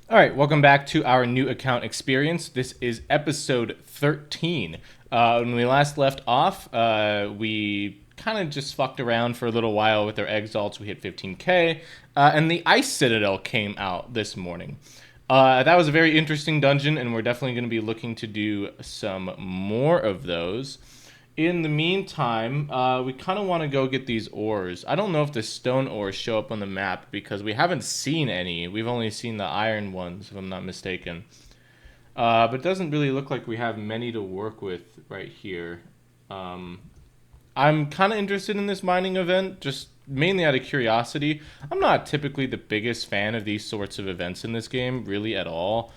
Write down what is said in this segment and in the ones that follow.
All right, welcome back to our new account experience. This is episode 13. When we last left off, we kind of just fucked around for a little while with our exalts. We hit 15k, and the Ice Citadel came out this morning. That was a very interesting dungeon, and we're definitely going to be looking to do some more of those. In the meantime, we kind of want to go get these ores. I don't know if the stone ores show up on the map because we haven't seen any. We've only seen the iron ones, if I'm not mistaken. But it doesn't really look like we have many to work with right here. I'm kind of interested in this mining event, just mainly out of curiosity. I'm not typically the biggest fan of these sorts of events in this game, really at all.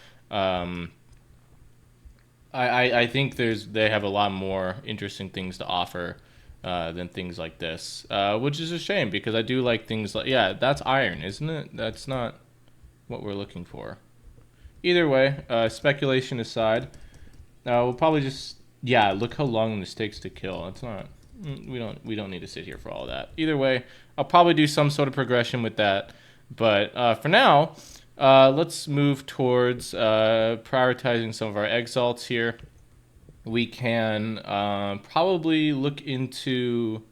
I think they have a lot more interesting things to offer than things like this, which is a shame because I do like things like, yeah, that's iron, isn't it? That's not what we're looking for. Either way, speculation aside, we'll probably just, yeah, look how long this takes to kill. It's not, we don't need to sit here for all that. Either way, I'll probably do some sort of progression with that, but for now, let's move towards prioritizing some of our exalts here. We can probably look into...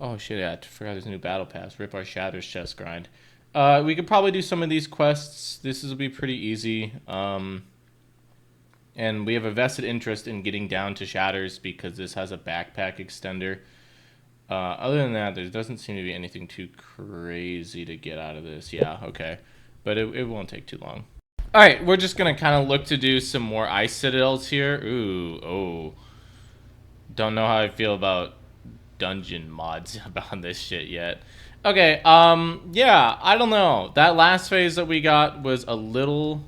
Oh shit, yeah, I forgot there's a new battle pass. Rip our Shatters chest grind. We could probably do some of these quests. This will be pretty easy. And we have a vested interest in getting down to Shatters because this has a backpack extender. Other than that, there doesn't seem to be anything too crazy to get out of this. Yeah, okay. But it won't take too long. All right, we're just going to kind of look to do some more Ice Citadels here. Ooh, oh. Don't know how I feel about dungeon mods about this shit yet. Okay, yeah, I don't know. That last phase that we got was a little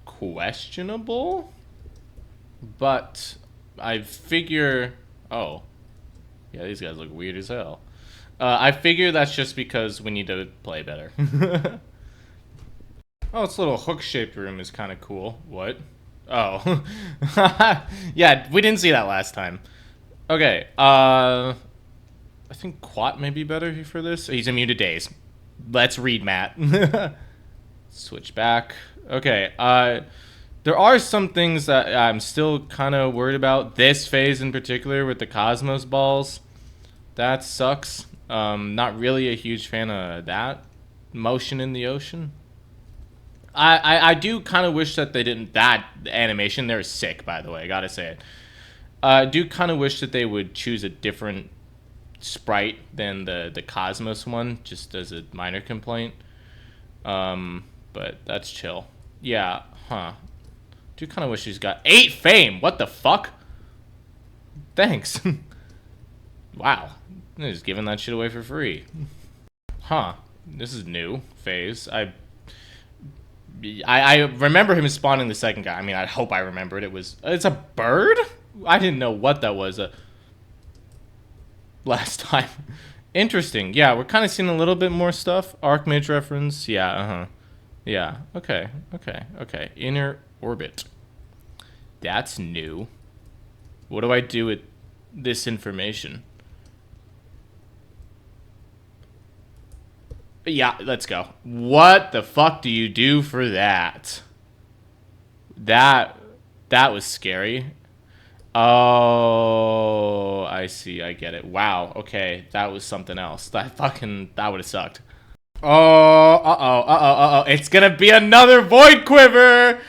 questionable. But I figure... Oh. Yeah, these guys look weird as hell. I figure that's just because we need to play better. Oh, this little hook-shaped room is kind of cool. What? Oh. Yeah, we didn't see that last time. Okay, I think Quat may be better for this. He's immune to daze. Let's read Matt. Switch back. Okay, there are some things that I'm still kind of worried about. This phase in particular with the Cosmos balls. That sucks. Not really a huge fan of that motion in the ocean. I do kind of wish that they didn't. That animation there is sick, by the way. I gotta say it. I do kind of wish that they would choose a different sprite than the Cosmos one, just as a minor complaint. But that's chill. Yeah, huh. Do kind of wish he's got 8 fame. What the fuck? Thanks. Wow. They're just giving that shit away for free. Huh. This is new phase. I remember him spawning the second guy. I mean, I hope I remembered. It's a bird? I didn't know what that was last time. Interesting. Yeah, we're kind of seeing a little bit more stuff. Archmage reference. Yeah, uh-huh. Yeah, okay. Inner orbit. That's new. What do I do with this information? Yeah, let's go. What the fuck do you do for that? That was scary. Oh, I see. I get it. Wow. Okay, that was something else. That would have sucked. Oh, It's gonna be another Void Quiver!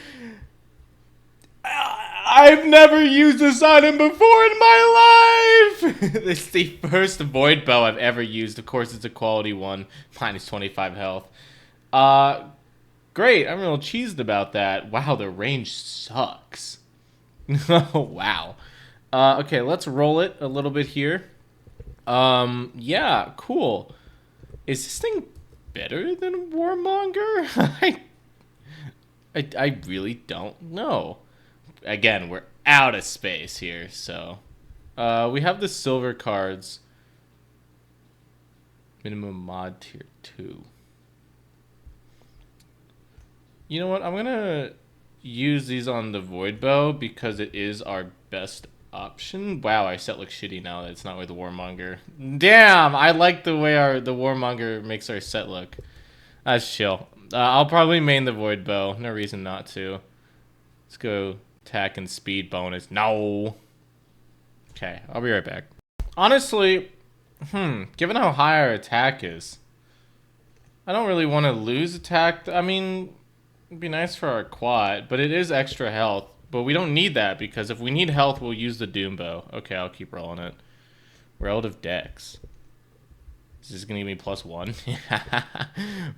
I've never used this item before in my life! It's the first Void Bow I've ever used. Of course, it's a quality one. Minus 25 health. Great. I'm real cheesed about that. Wow, the range sucks. Wow. Okay, let's roll it a little bit here. Yeah, cool. Is this thing better than Warmonger? I really don't know. Again, we're out of space here, so... we have the silver cards. Minimum mod tier 2. You know what? I'm gonna use these on the Void Bow because it is our best option. Wow, our set looks shitty now that it's not with the Warmonger. Damn, I like the way the Warmonger makes our set look. That's chill. I'll probably main the Void Bow. No reason not to. Let's go attack and speed bonus. No. Okay, I'll be right back. Honestly, given how high our attack is, I don't really want to lose attack. I mean, it'd be nice for our quad, but it is extra health. But we don't need that because if we need health, we'll use the Doom Bow. Okay, I'll keep rolling it. Relative Dex. Is this gonna give me +1?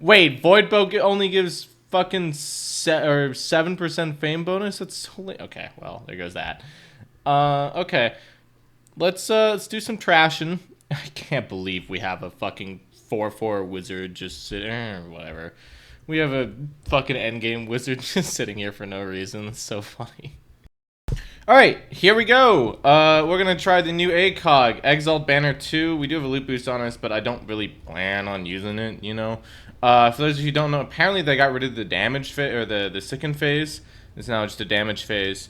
Wait, Void Bow only gives fucking 7% fame bonus? That's totally okay. Well, there goes that. Okay. Let's do some trashing. I can't believe we have a fucking 4/4 wizard just sitting, whatever. We have a fucking endgame wizard just sitting here for no reason. It's so funny. Alright, here we go. We're gonna try the new ACOG, Exalt Banner 2. We do have a loot boost on us, but I don't really plan on using it, you know. For those of you who don't know, apparently they got rid of the damage phase, or the sicken phase. It's now just a damage phase.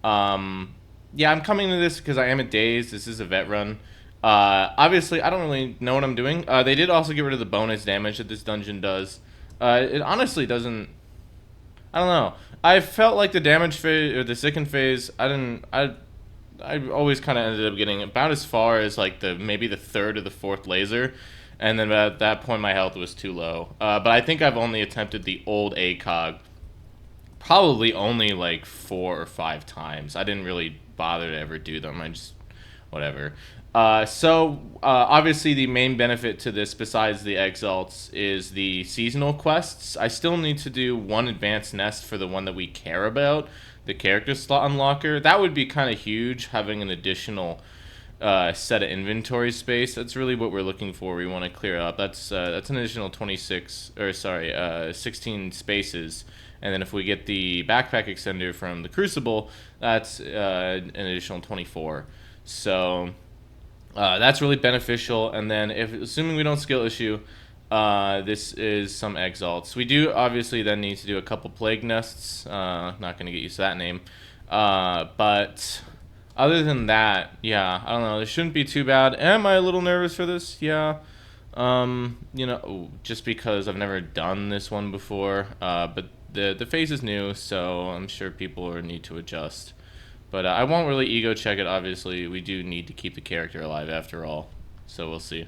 Yeah, I'm coming to this because I am a Daze. This is a vet run. Obviously, I don't really know what I'm doing. They did also get rid of the bonus damage that this dungeon does. It honestly doesn't... I don't know. I felt like the damage phase, or the sicken phase, I always kind of ended up getting about as far as like maybe the 3rd or the 4th laser. And then at that point my health was too low. But I think I've only attempted the old ACOG probably only like 4 or 5 times. I didn't really bother to ever do them. I just, whatever. Obviously the main benefit to this, besides the exalts, is the seasonal quests. I still need to do one advanced nest for the one that we care about, the character slot unlocker. That would be kind of huge, having an additional set of inventory space. That's really what we're looking for. We want to clear up. That's an additional 16 spaces. And then if we get the backpack extender from the Crucible, that's an additional 24. So... that's really beneficial. And then, assuming we don't skill issue, this is some exalts. We do obviously then need to do a couple plague nests. Not going to get used to that name. But other than that, yeah, I don't know. This shouldn't be too bad. Am I a little nervous for this? Yeah. You know, just because I've never done this one before. But the phase is new, so I'm sure people need to adjust. But I won't really ego check it, obviously. We do need to keep the character alive after all. So we'll see.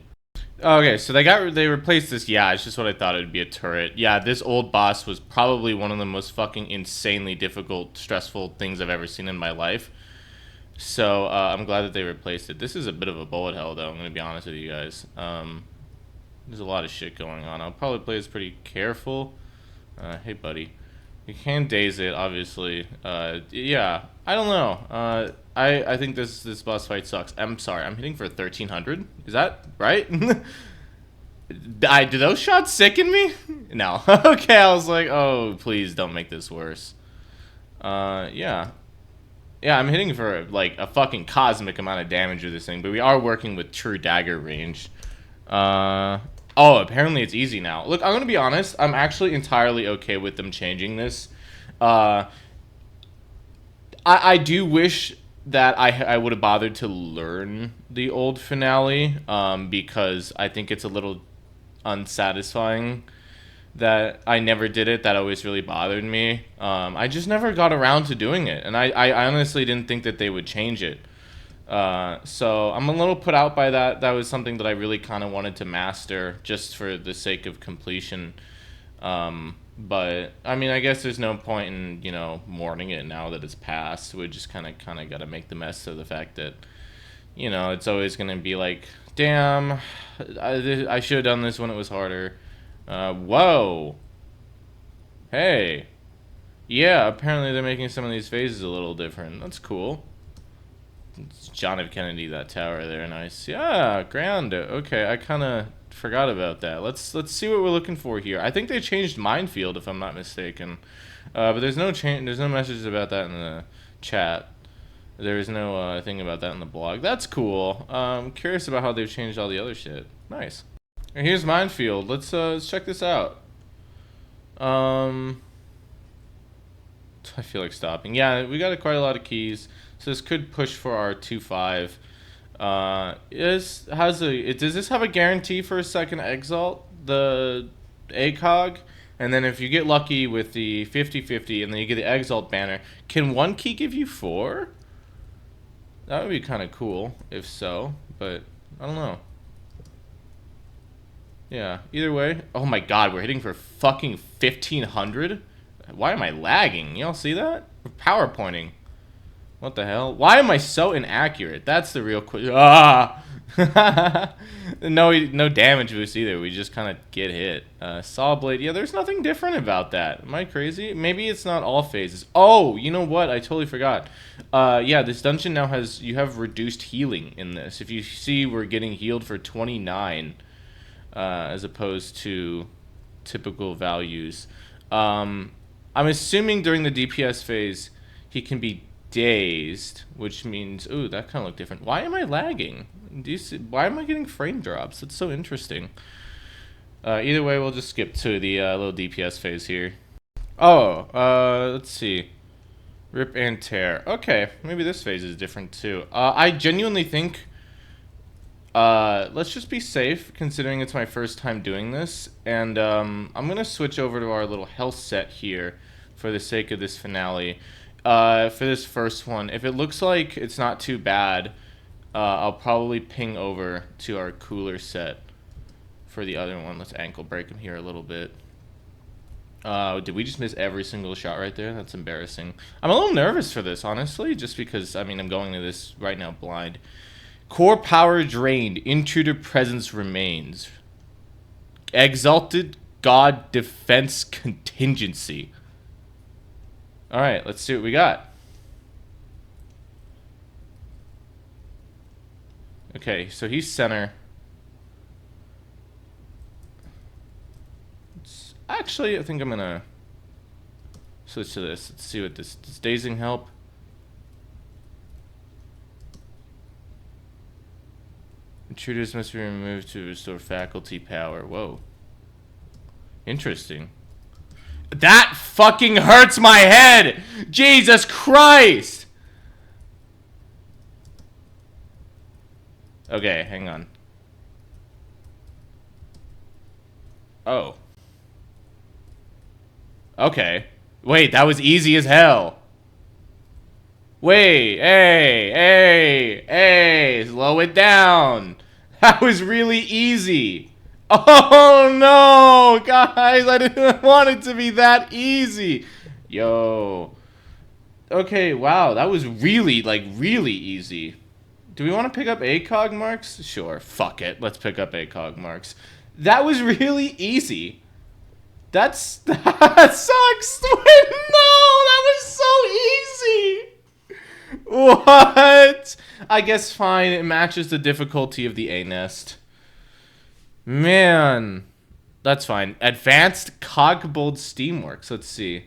Okay, so they replaced this. Yeah, it's just what I thought it would be, a turret. Yeah, this old boss was probably one of the most fucking insanely difficult, stressful things I've ever seen in my life. So I'm glad that they replaced it. This is a bit of a bullet hell, though. I'm going to be honest with you guys. There's a lot of shit going on. I'll probably play this pretty careful. Hey, buddy. You can daze it, obviously. Yeah, I don't know. I think this boss fight sucks. I'm sorry, I'm hitting for 1300. Is that right? Do those shots sicken me? No. Okay, I was like, oh, please don't make this worse. Yeah. Yeah, I'm hitting for like a fucking cosmic amount of damage with this thing, but we are working with true dagger range. Oh, apparently it's easy now. Look, I'm going to be honest. I'm actually entirely okay with them changing this. I do wish that I would have bothered to learn the old finale, because I think it's a little unsatisfying that I never did it. That always really bothered me. I just never got around to doing it, and I honestly didn't think that they would change it. So I'm a little put out by that. That was something that I really kind of wanted to master just for the sake of completion. But I mean, I guess there's no point in, you know, mourning it now that it's passed. We just kind of got to make the mess of the fact that, you know, it's always going to be like, damn, I should have done this when it was harder. Whoa. Hey. Yeah, apparently they're making some of these phases a little different. That's cool. It's John F. Kennedy, that tower there, nice. Yeah, grand. Okay, I kind of forgot about that. Let's see what we're looking for here. I think they changed minefield, if I'm not mistaken. But there's no messages about that in the chat. There is no thing about that in the blog. That's cool. I'm curious about how they've changed all the other shit. Nice. And here's minefield. Let's check this out. I feel like stopping. Yeah, we got quite a lot of keys. So this could push for our 2-5. Does this have a guarantee for a second exalt? The ACOG, and then if you get lucky with the 50/50, and then you get the Exalt banner, can one key give you 4? That would be kind of cool, if so, but I don't know. Yeah, either way. Oh my god, we're hitting for fucking 1500? Why am I lagging? Y'all see that? We're PowerPointing. What the hell? Why am I so inaccurate? That's the real question. Ah! No damage boost either. We just kind of get hit. Saw blade. Yeah, there's nothing different about that. Am I crazy? Maybe it's not all phases. Oh, you know what? I totally forgot. Yeah, this dungeon now has... You have reduced healing in this. If you see, we're getting healed for 29 as opposed to typical values. I'm assuming during the DPS phase, he can be dazed, which means... Ooh, that kind of looked different. Why am I lagging? Do you see, why am I getting frame drops? That's so interesting. Either way, we'll just skip to the little DPS phase here. Oh, let's see. Rip and tear. Okay, maybe this phase is different too. I genuinely think... let's just be safe, considering it's my first time doing this. And I'm going to switch over to our little health set here for the sake of this finale. For this first one, if it looks like it's not too bad, I'll probably ping over to our cooler set for the other one. Let's ankle break him here a little bit. Did we just miss every single shot right there? That's embarrassing. I'm a little nervous for this, honestly, just because, I mean, I'm going to this right now blind. Core power drained. Intruder presence remains. Exalted God defense contingency. Alright, let's see what we got. Okay, so he's center. Actually, I think I'm gonna switch to this. Let's see what this... Does dazing help? Intruders must be removed to restore faculty power. Whoa. Interesting. That fucking hurts my head! Jesus Christ! Okay, hang on. Oh. Okay. Wait, that was easy as hell. Wait, hey, slow it down. That was really easy. Oh no, guys, I didn't want it to be that easy. Yo. Okay, wow, that was really, like, really easy. Do we want to pick up ACOG marks? Sure, fuck it. Let's pick up ACOG marks. That was really easy. That sucks. No, that was so easy. What? I guess fine. It matches the difficulty of the A nest. Man. That's fine. Advanced Kogbold Steamworks. Let's see.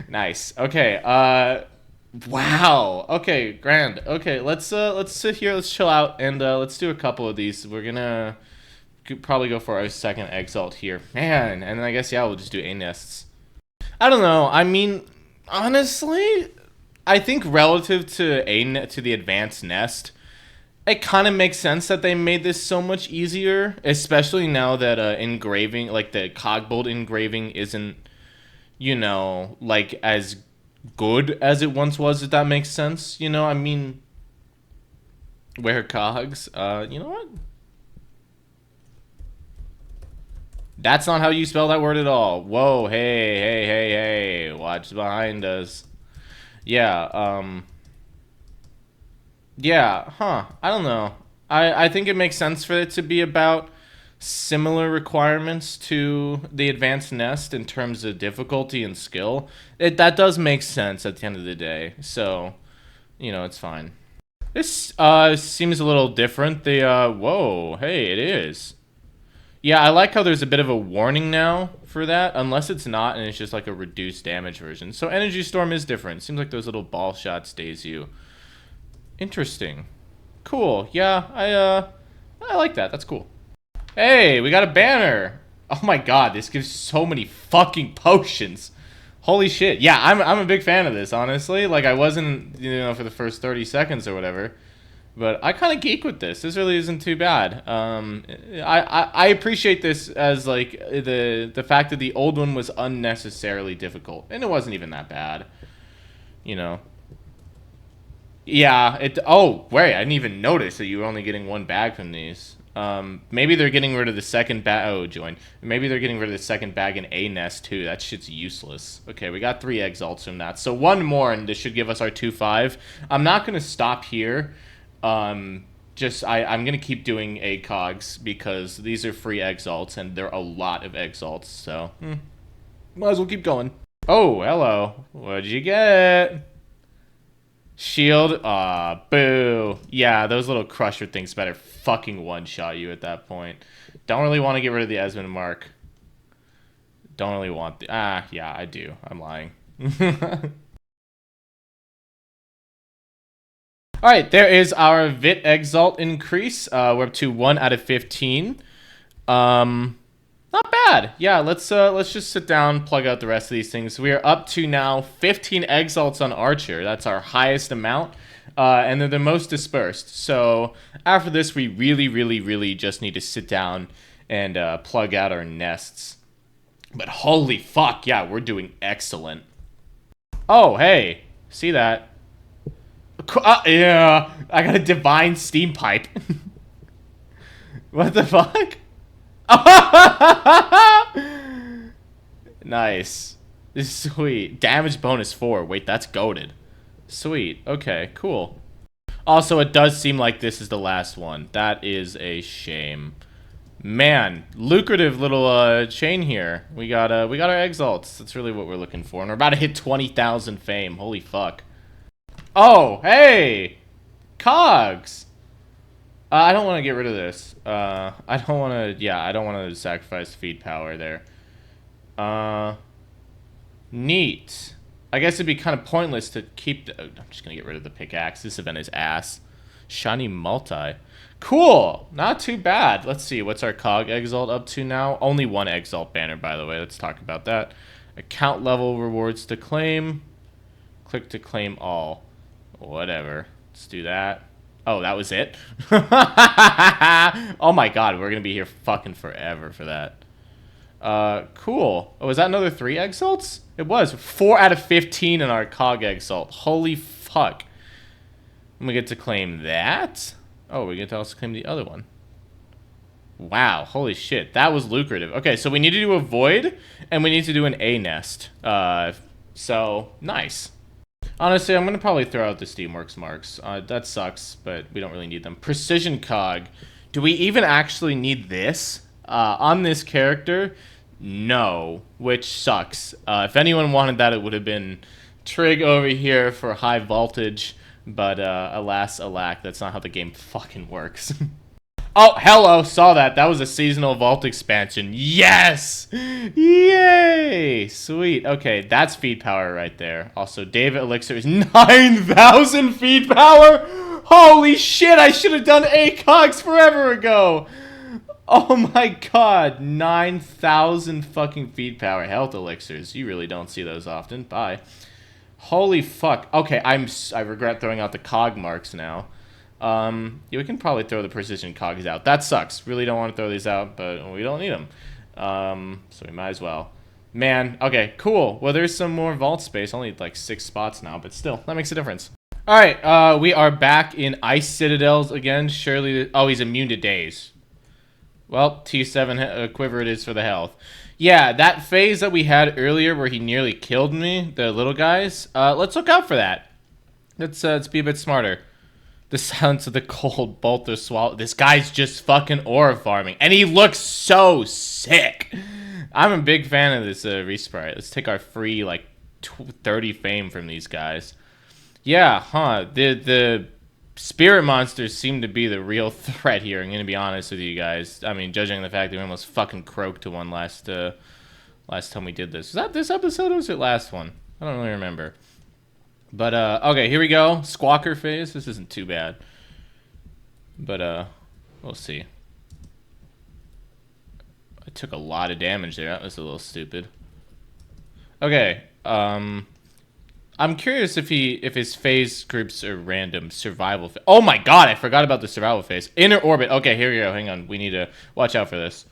Nice. Okay. Wow. Okay, grand. Okay, let's sit here, let's chill out, and let's do a couple of these. We're gonna probably go for our second exalt here. Man, and then I guess, yeah, we'll just do A nests. I don't know. I mean, honestly, I think relative to the advanced nest, it kind of makes sense that they made this so much easier, especially now that engraving, like the Kogbold engraving isn't, you know, like as good as it once was, if that makes sense. You know, I mean, where cogs, you know what? That's not how you spell that word at all. Whoa, hey, watch behind us. Yeah, yeah, huh, I don't know. I think it makes sense for it to be about similar requirements to the advanced nest in terms of difficulty and skill. That does make sense at the end of the day. So, you know, it's fine. This seems a little different. Whoa, hey, it is. Yeah, I like how there's a bit of a warning now for that, unless it's not and it's just like a reduced damage version. So Energy Storm is different. Seems like those little ball shots daze you. Interesting. Cool. Yeah, I like that. That's cool. Hey, we got a banner. Oh my god, this gives so many fucking potions. Holy shit. Yeah, I'm a big fan of this, honestly. Like, I wasn't, you know, for the first 30 seconds or whatever. But I kind of geek with this. This really isn't too bad. I appreciate this as like the fact that the old one was unnecessarily difficult, and it wasn't even that bad, you know. Yeah. It. Oh wait, I didn't even notice that you were only getting one bag from these. Maybe they're getting rid of the second bag. Oh, join. Maybe they're getting rid of the second bag in A nest too. That shit's useless. Okay, we got 3 exalts from that. So one more, and this should give us our 2-5. I'm not gonna stop here. I'm gonna keep doing ACOGs because these are free exalts and there are a lot of exalts, so might as well keep going. Oh, hello. What'd you get? Shield? Aw, boo. Yeah, those little crusher things better fucking one-shot you at that point. Don't really want to get rid of the Esmond Mark. Don't really want the... yeah, I do. I'm lying. Alright, there is our Vit Exalt increase. We're up to 1 out of 15. Not bad. Yeah, let's just sit down, plug out the rest of these things. We are up to now 15 Exalts on Archer. That's our highest amount. And they're the most dispersed. So after this, we really just need to sit down and plug out our nests. But holy fuck, yeah, we're doing excellent. Oh, hey, see that? Yeah, I got a divine steam pipe. What the fuck? Nice. This is sweet. Damage bonus 4. Wait, that's goated. Sweet. Okay, cool. Also, it does seem like this is the last one. That is a shame. Man, lucrative little chain here. We got our exalts. That's really what we're looking for. And we're about to hit 20,000 fame. Holy fuck. Oh, hey! Cogs! I don't want to get rid of this. I don't want to... Yeah, I don't want to sacrifice feed power there. Neat. I guess it'd be kind of pointless to keep the... I'm just going to get rid of the pickaxe. This event is ass. Shiny multi. Cool! Not too bad. Let's see. What's our Cog Exalt up to now? Only 1 Exalt banner, by the way. Let's talk about that. Account level rewards to claim. Click to claim all. Whatever. Let's do that. Oh, that was it? Oh my god, we're gonna be here fucking forever for that. Cool. Oh, is that another 3 exalts? It was. 4 out of 15 in our Cog Exalt. Holy fuck. And we get to claim that? Oh, we get to also claim the other one. Wow, holy shit. That was lucrative. Okay, so we need to do a Void, and we need to do an A nest. So, nice. Honestly, I'm going to probably throw out the Steamworks marks. That sucks, but we don't really need them. Precision Cog. Do we even actually need this? On this character? No, which sucks. If anyone wanted that, it would have been Trig over here for high voltage. But alas, alack, that's not how the game fucking works. Oh, hello, saw that. That was a seasonal vault expansion. Yes! Yay! Sweet. Okay, that's feed power right there. Also, David Elixir is 9,000 feed power! Holy shit, I should have done ACOGs forever ago! Oh my god, 9,000 fucking feed power. Health elixirs. You really don't see those often. Bye. Holy fuck. Okay, I regret throwing out the cog marks now. Yeah, we can probably throw the precision cogs out. That sucks. Really don't want to throw these out, but we don't need them. So we might as well. Man, okay, cool. Well, there's some more vault space. Only like 6 spots now, but still, that makes a difference. All right, we are back in Ice Citadels again. Surely, oh, he's immune to daze. Well, T7 quiver it is for the health. Yeah, that phase that we had earlier where he nearly killed me, the little guys, let's look out for that. Let's be a bit smarter. The silence of the cold bolt or swallow. This guy's just fucking aura farming. And he looks so sick. I'm a big fan of this resprite. Let's take our free, like, 30 fame from these guys. Yeah, huh. The spirit monsters seem to be the real threat here. I'm going to be honest with you guys. I mean, judging the fact that we almost fucking croaked to one last time we did this. Was that this episode or was it last one? I don't really remember. But, okay, here we go. Squawker phase. This isn't too bad. But, we'll see. I took a lot of damage there. That was a little stupid. Okay, I'm curious if his phase groups are random. Survival phase. Oh my god, I forgot about the survival phase. Inner orbit. Okay, here we go. Hang on. We need to watch out for this.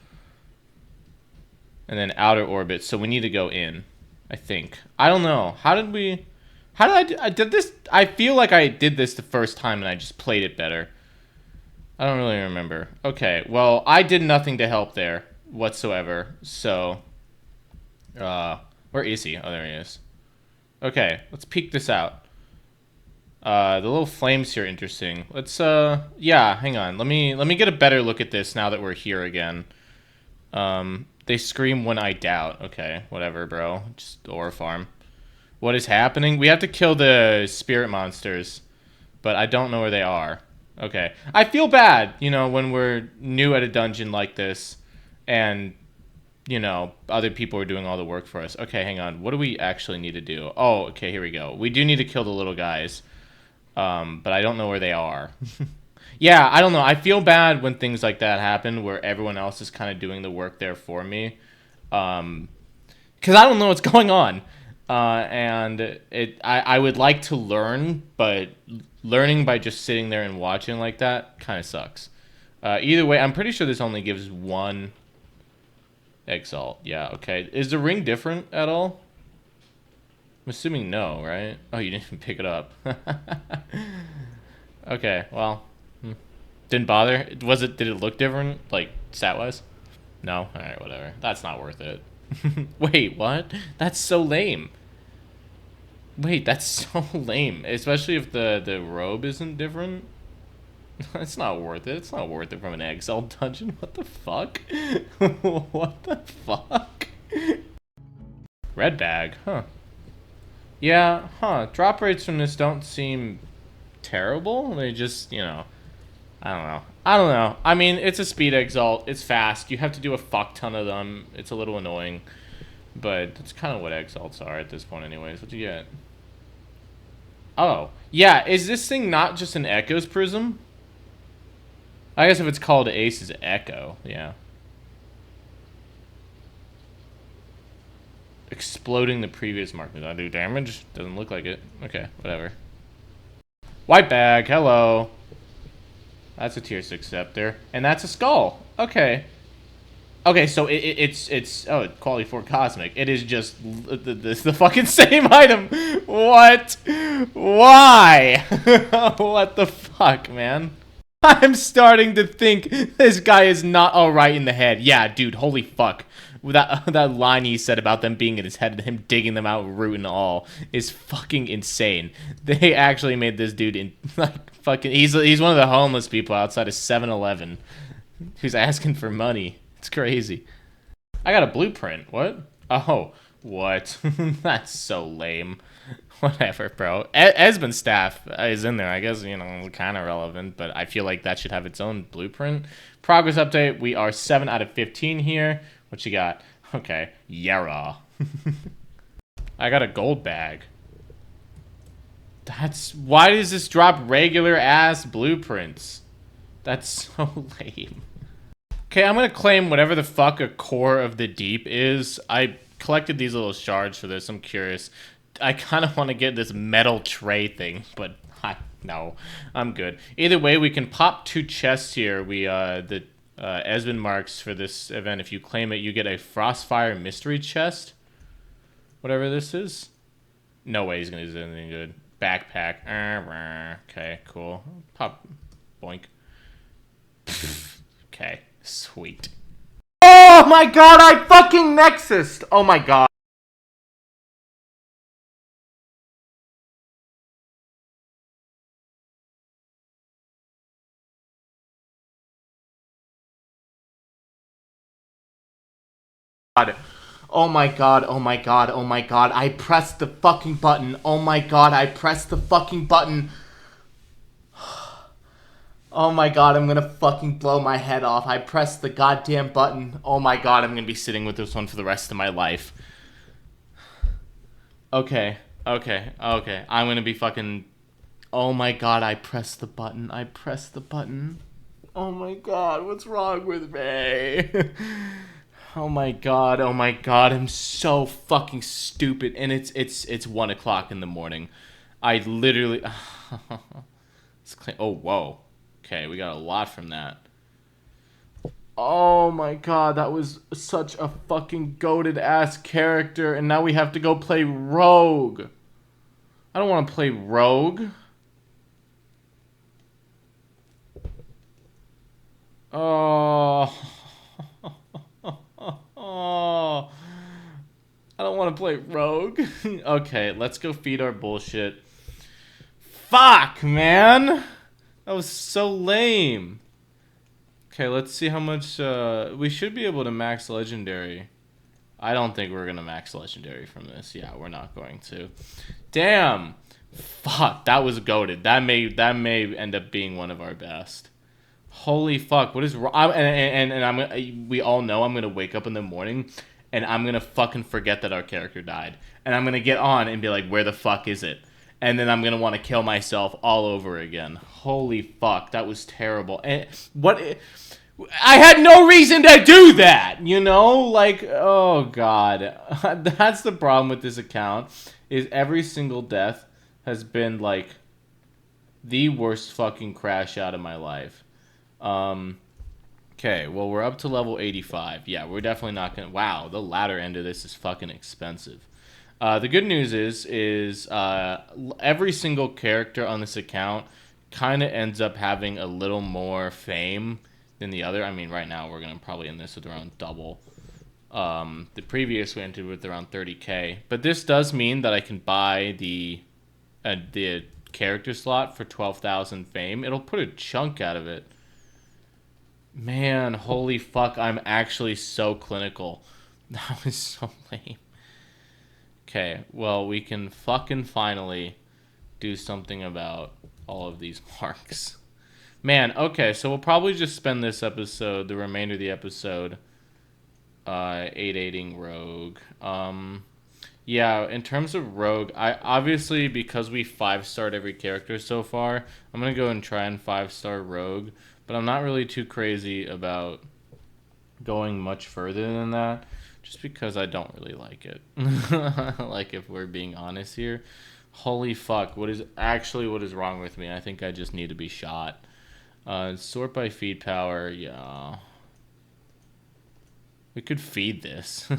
And then outer orbit. So we need to go in, I think. I don't know. How did I did this? I feel like I did this the first time and I just played it better. I don't really remember. Okay, well, I did nothing to help there whatsoever. So, where is he? Oh, there he is. Okay, let's peek this out. The little flames here are interesting. Let's, yeah, hang on. Let me get a better look at this now that we're here again. They scream when I doubt. Okay, whatever, bro. Just ore farm. What is happening? We have to kill the spirit monsters, but I don't know where they are. Okay. I feel bad, you know, when we're new at a dungeon like this, and, you know, other people are doing all the work for us. Okay, hang on. What do we actually need to do? Oh, okay, here we go. We do need to kill the little guys, but I don't know where they are. Yeah, I don't know. I feel bad when things like that happen, where everyone else is kind of doing the work there for me, because I don't know what's going on. And I would like to learn, but learning by just sitting there and watching like that kind of sucks. Either way, I'm pretty sure this only gives one exalt. Yeah, okay. Is the ring different at all? I'm assuming no, right? Oh, you didn't even pick it up. Okay, well, didn't bother. Did it look different, like stat-wise? No? Alright, whatever. That's not worth it. Wait, what? That's so lame. Wait, that's so lame. Especially if the robe isn't different. It's not worth it. It's not worth it from an exile dungeon. What the fuck? What the fuck? Red bag, huh. Yeah, huh. Drop rates from this don't seem terrible. They just, you know, I don't know. I don't know. I mean, it's a speed exalt. It's fast. You have to do a fuck ton of them. It's a little annoying. But that's kind of what exalts are at this point anyways. What'd you get? Oh. Yeah, is this thing not just an Echo's prism? I guess if it's called Ace's Echo, yeah. Exploding the previous mark. Does that do damage? Doesn't look like it. Okay, whatever. White bag, hello. That's a tier 6 scepter. And that's a skull. Okay. Okay, so it's oh, quality 4 cosmic. It is just the fucking same item. What? Why? What the fuck, man? I'm starting to think this guy is not alright in the head. Yeah, dude, holy fuck. That line he said about them being in his head and him digging them out root and all is fucking insane. They actually made this dude in like fucking he's one of the homeless people outside of 7-Eleven who's asking for money. It's crazy. I got a blueprint. What? Oh, what? That's so lame. Whatever, bro. Esmond's staff is in there. I guess, you know, kind of relevant, but I feel like that should have its own blueprint. Progress update. We are 7 out of 15 here. What you got? Okay. Yara. I got a gold bag. Why does this drop regular ass blueprints? That's so lame. Okay, I'm gonna claim whatever the fuck a core of the deep is. I collected these little shards for this. I'm curious. I kind of want to get this metal tray thing, but no, I'm good. Either way, we can pop 2 chests here. The Esmond marks for this event. If you claim it, you get a Frostfire mystery chest. Whatever this is. No way he's gonna do anything good. Backpack. Okay, cool. Pop. Boink. Okay, sweet. Oh my god, I fucking Nexused! Oh my god. Oh my god, oh my god, oh my god, I pressed the fucking button. Oh my god, I pressed the fucking button. Oh my god, I'm gonna fucking blow my head off. I pressed the goddamn button. Oh my god, I'm gonna be sitting with this one for the rest of my life. Okay, okay, okay. I'm gonna be fucking... Oh my god, I pressed the button. I pressed the button. Oh my god, what's wrong with me? Oh my god, oh my god, I'm so fucking stupid. And it's 1 o'clock in the morning. I literally oh whoa. Okay, we got a lot from that. Oh my god, that was such a fucking goated ass character, and now we have to go play Rogue. I don't want to play Rogue. Oh. Oh. I don't want to play Rogue. Okay, let's go feed our bullshit. Fuck, man. That was so lame. Okay, let's see how much... we should be able to max Legendary. I don't think we're going to max Legendary from this. Yeah, we're not going to. Damn. Fuck, that was goated. That may end up being one of our best. Holy fuck, what is wrong? We all know I'm going to wake up in the morning and I'm going to fucking forget that our character died. And I'm going to get on and be like, where the fuck is it? And then I'm going to want to kill myself all over again. Holy fuck, that was terrible. And I had no reason to do that, you know? Like, oh god. That's the problem with this account, is every single death has been like the worst fucking crash out of my life. Okay, well, we're up to level 85. Yeah, we're definitely not gonna... Wow, the latter end of this is fucking expensive. The good news is every single character on this account kind of ends up having a little more fame than the other. I mean, right now we're gonna probably end this with around double. The previous we entered with around 30k, but this does mean that I can buy the character slot for 12,000 fame. It'll put a chunk out of it. Man, holy fuck, I'm actually so clinical. That was so lame. Okay, well, we can fucking finally do something about all of these marks. Man, okay, so we'll probably just spend this episode, the remainder of the episode, 8-8ing Rogue. Yeah, in terms of Rogue, I obviously, because we 5-starred every character so far, I'm going to go and try and 5-star Rogue. But I'm not really too crazy about going much further than that, just because I don't really like it. Like, if we're being honest here. Holy fuck, what is wrong with me? I think I just need to be shot. Sort by feed power, yeah. We could feed this. We're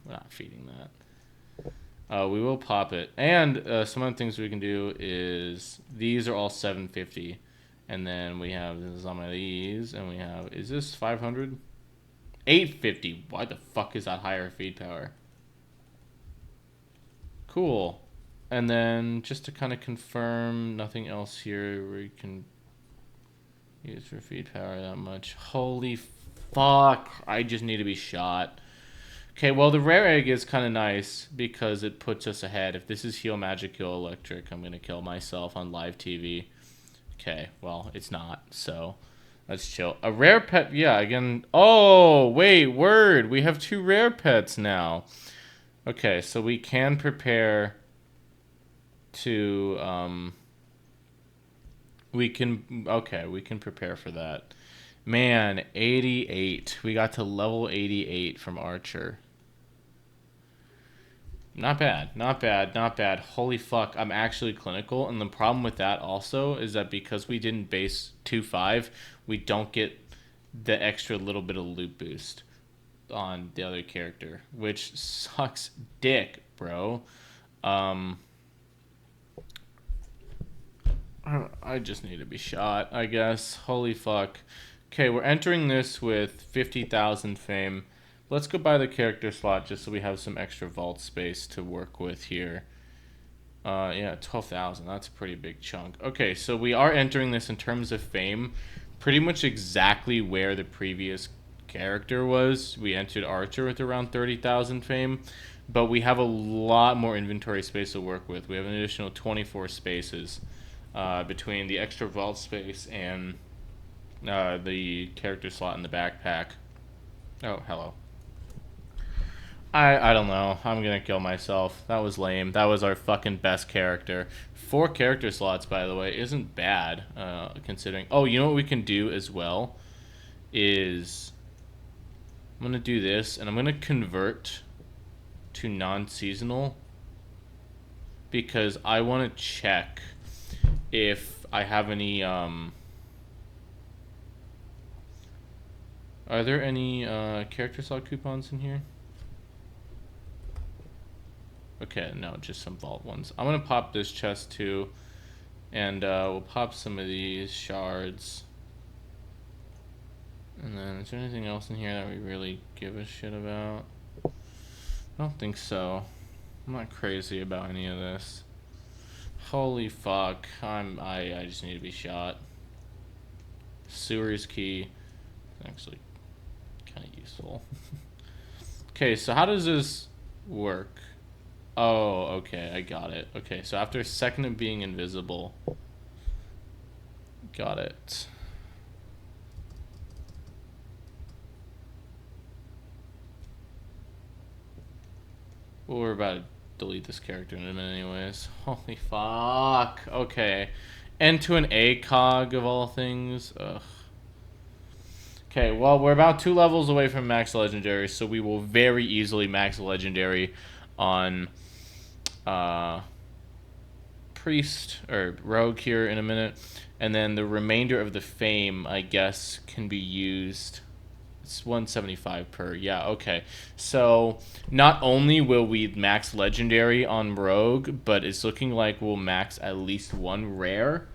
not feeding that. We will pop it. And some of the things we can do is, these are all 750. And then we have some of these, and we have, is this 500? 850. Why the fuck is that higher feed power? Cool. And then just to kind of confirm, nothing else here we can use for feed power that much. Holy fuck. I just need to be shot. Okay, well, the rare egg is kind of nice because it puts us ahead. If this is heal magic, heal electric, I'm going to kill myself on live TV. Okay, well, it's not, so let's chill. A rare pet, yeah, again. Oh, wait, word. We have 2 rare pets now. Okay, so we can prepare to, we can prepare for that. Man, 88. We got to level 88 from Archer. Not bad, not bad, not bad. Holy fuck, I'm actually clinical. And the problem with that also is that because we didn't base 2.5, we don't get the extra little bit of loot boost on the other character, which sucks dick, bro. I just need to be shot, I guess. Holy fuck. Okay, we're entering this with 50,000 fame. Let's go buy the character slot just so we have some extra vault space to work with here. Yeah, 12,000. That's a pretty big chunk. Okay, so we are entering this in terms of fame pretty much exactly where the previous character was. We entered Archer with around 30,000 fame, but we have a lot more inventory space to work with. We have an additional 24 spaces between the extra vault space and the character slot in the backpack. Oh, hello. I don't know. I'm gonna kill myself. That was lame. That was our fucking best character. 4 character slots, by the way, isn't bad, considering... Oh, you know what we can do as well? Is... I'm gonna do this, and I'm gonna convert to non-seasonal because I want to check if I have any. Are there any character slot coupons in here? Okay, no, just some vault ones. I'm gonna pop this chest too, and we'll pop some of these shards. And then, is there anything else in here that we really give a shit about? I don't think so. I'm not crazy about any of this. Holy fuck! I just need to be shot. Sewer's key, actually, kind of useful. Okay, so how does this work? Oh, okay, I got it. Okay, so after a second of being invisible, got it. Well, we're about to delete this character in a minute anyways. Holy fuck. Okay. And to an ACOG of all things. Ugh. Okay, well, we're about 2 levels away from max legendary, so we will very easily max legendary on priest or rogue here in a minute. And then the remainder of the fame, I guess, can be used. It's 175 per. Yeah, okay. So not only will we max legendary on rogue, but it's looking like we'll max at least 1 rare,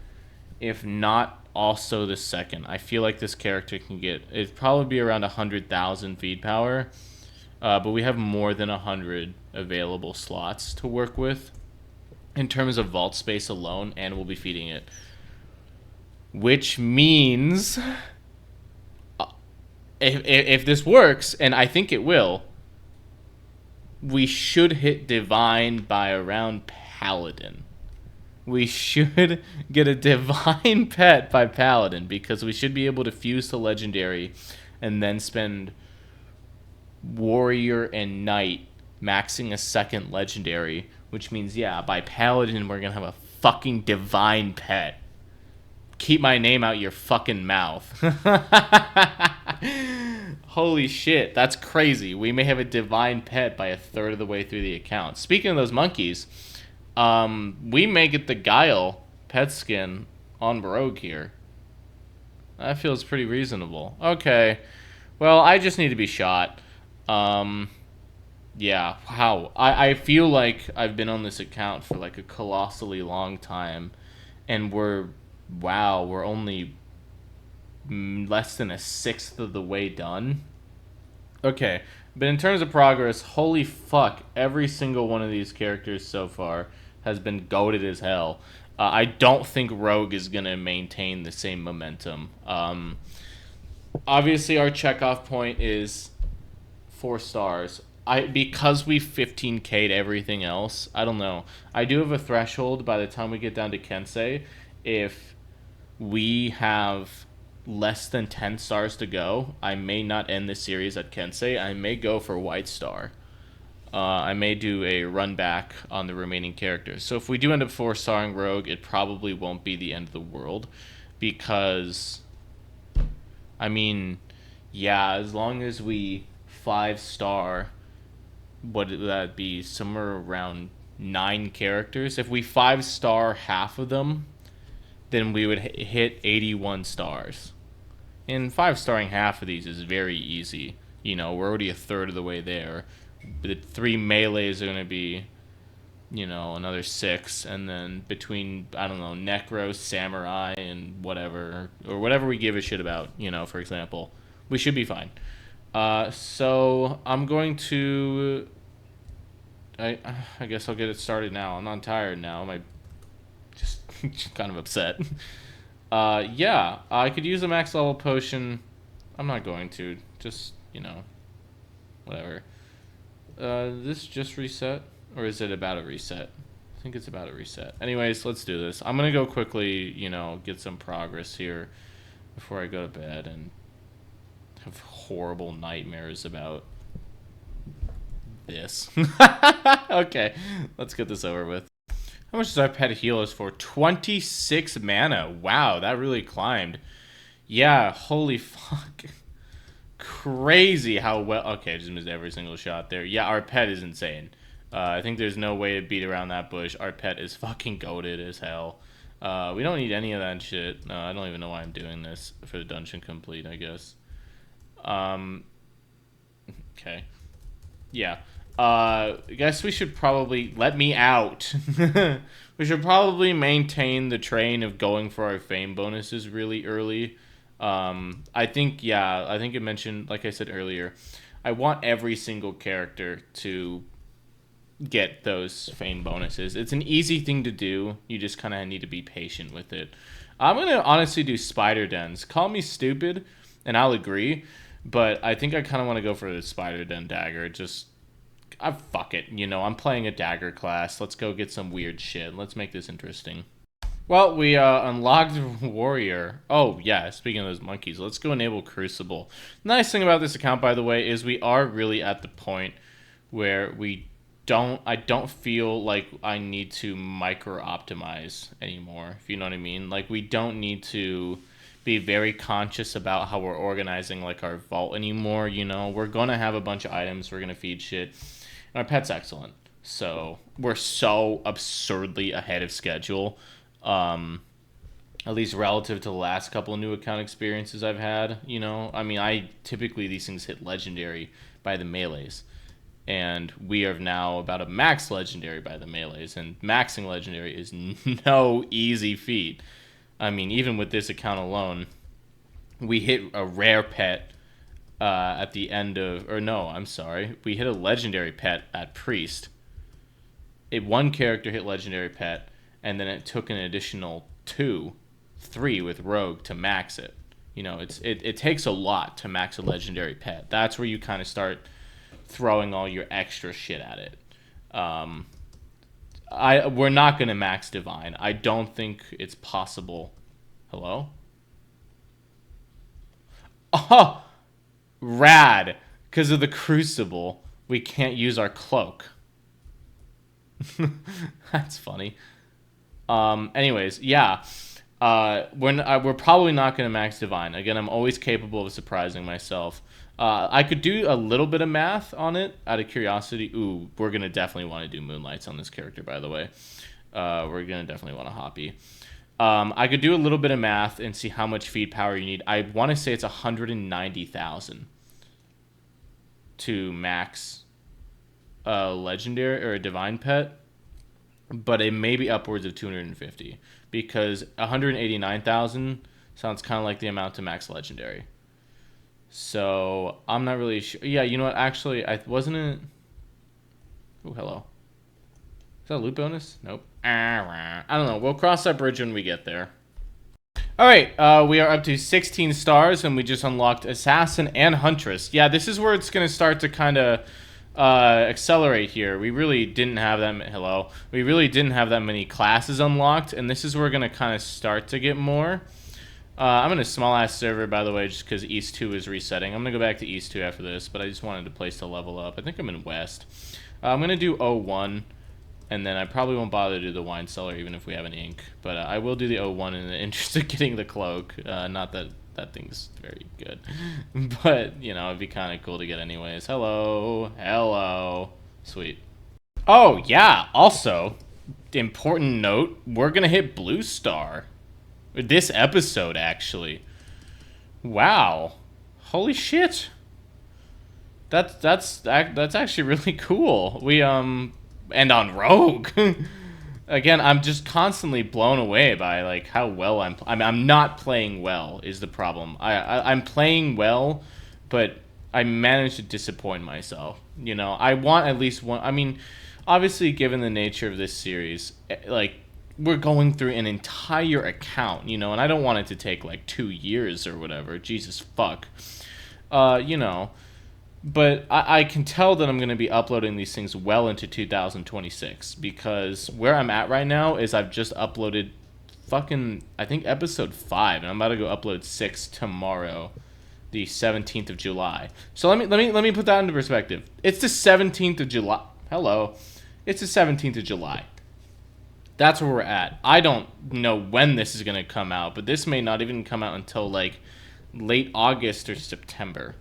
if not also the second. I feel like this character can get, it'd probably be around 100,000 feed power, but we have more than 100 available slots to work with in terms of vault space alone, and we'll be feeding it. Which means if this works, and I think it will, we should hit divine by around paladin. We should get a divine pet by paladin because we should be able to fuse to legendary and then spend warrior and knight maxing a second legendary, which means, yeah, by paladin we're gonna have a fucking divine pet. Keep my name out your fucking mouth. Holy shit, that's crazy. We may have a divine pet by a third of the way through the account. Speaking of those monkeys, we may get the Guile pet skin on Rogue here. That feels pretty reasonable. Okay, well, I just need to be shot. Yeah, wow. I feel like I've been on this account for like a colossally long time, and we're only less than a sixth of the way done. Okay, but in terms of progress, holy fuck, every single one of these characters so far has been goated as hell. I don't think Rogue is going to maintain the same momentum. Obviously, our checkoff point is 4 stars. Because we 15k'd everything else, I don't know. I do have a threshold by the time we get down to Kensei. If we have less than 10 stars to go, I may not end the series at Kensei. I may go for White Star. I may do a run back on the remaining characters. So if we do end up 4-starring Rogue, it probably won't be the end of the world. Because, I mean, yeah, as long as we 5-star, what would that be? Somewhere around 9 characters. If we 5-star half of them, then we would hit 81 stars. And 5-starring half of these is very easy. You know, we're already a third of the way there. The 3 melees are going to be, you know, another 6. And then between, I don't know, Necro, Samurai, and whatever, or whatever we give a shit about, you know, for example, we should be fine. So I'm going to, I guess I'll get it started now. I'm not tired now. I'm just kind of upset. Yeah, I could use a max level potion. I'm not going to. Just, you know, whatever. This just reset? Or is it about a reset? I think it's about a reset. Anyways, let's do this. I'm going to go quickly, you know, get some progress here before I go to bed and have horrible nightmares about this. Okay, let's get this over with. How much does our pet heal us for? 26 mana. Wow, that really climbed. Yeah, holy fuck. crazy how well. Okay, I just missed every single shot there. Yeah, our pet is insane. I think there's no way to beat around that bush. Our pet is fucking goated as hell. We don't need any of that shit. No, I don't even know why I'm doing this for the dungeon complete, I guess. Okay. Yeah. I guess we should probably let me out. We should probably maintain the train of going for our fame bonuses really early. I think it mentioned, like I said earlier, I want every single character to get those fame bonuses. It's an easy thing to do. You just kind of need to be patient with it. I'm going to honestly do spider dens. Call me stupid, and I'll agree, but I think I kind of want to go for the spider den dagger. Fuck it. I'm playing a dagger class. Let's go get some weird shit. Let's make this interesting. Well, we unlocked Warrior. Oh, yeah, speaking of those monkeys, let's go enable Crucible. The nice thing about this account, by the way, is we are really at the point where I don't feel like I need to micro-optimize anymore, if you know what I mean. Like, we don't need to be very conscious about how we're organizing, like, our vault anymore, We're going to have a bunch of items. We're going to feed shit. And our pet's excellent. So, we're so absurdly ahead of schedule. At least relative to the last couple of new account experiences I've had, I mean, typically these things hit legendary by the melees. And we are now about a max legendary by the melees. And maxing legendary is no easy feat. I mean, even with this account alone, we hit a rare pet at the end of... Or no, I'm sorry. We hit a legendary pet at Priest. One character hit legendary pet, and then it took an additional 3 with Rogue to max it. It takes a lot to max a legendary pet. That's where you kind of start throwing all your extra shit at it. We're not going to max Divine. I don't think it's possible. Hello? Oh! Rad! Because of the Crucible, we can't use our cloak. That's funny. Anyways, yeah. We're probably not going to max Divine. Again, I'm always capable of surprising myself. I could do a little bit of math on it out of curiosity. Ooh, we're going to definitely want to do Moonlights on this character, by the way. We're going to definitely want a Hoppy. I could do a little bit of math and see how much feed power you need. I want to say it's 190,000 to max a legendary or a divine pet. But it may be upwards of 250 because 189,000 sounds kind of like the amount to max legendary. So I'm not really sure. Yeah, you know what? Actually, wasn't it. Oh, hello. Is that a loot bonus? Nope. I don't know. We'll cross that bridge when we get there. All right, we are up to 16 stars, and we just unlocked Assassin and Huntress. Yeah, this is where it's going to start to kind of accelerate here. We really didn't have that. We really didn't have that many classes unlocked, and this is where we're going to kind of start to get more. I'm in a small-ass server, by the way, just because East 2 is resetting. I'm going to go back to East 2 after this, but I just wanted a place to level up. I think I'm in West. I'm going to do 01, and then I probably won't bother to do the Wine Cellar, even if we have an ink. But I will do the 01 in the interest of getting the cloak. Not that that thing's very good. But, it'd be kind of cool to get anyways. Hello. Hello. Sweet. Oh, yeah. Also, important note, we're going to hit Blue Star. This episode, actually. Wow. Holy shit. That's actually really cool. We and on Rogue. Again, I'm just constantly blown away by like how well I'm not playing well is the problem. I'm playing well, but I managed to disappoint myself. I want at least one. I mean, obviously, given the nature of this series, like we're going through an entire account, and I don't want it to take like 2 years or whatever. Jesus fuck. But I can tell that I'm going to be uploading these things well into 2026 because where I'm at right now is I've just uploaded I think episode 5, and I'm about to go upload 6 tomorrow, the 17th of July. So let me put that into perspective. It's the 17th of July. Hello. It's the 17th of July. That's where we're at. I don't know when this is going to come out, but this may not even come out until like late August or September.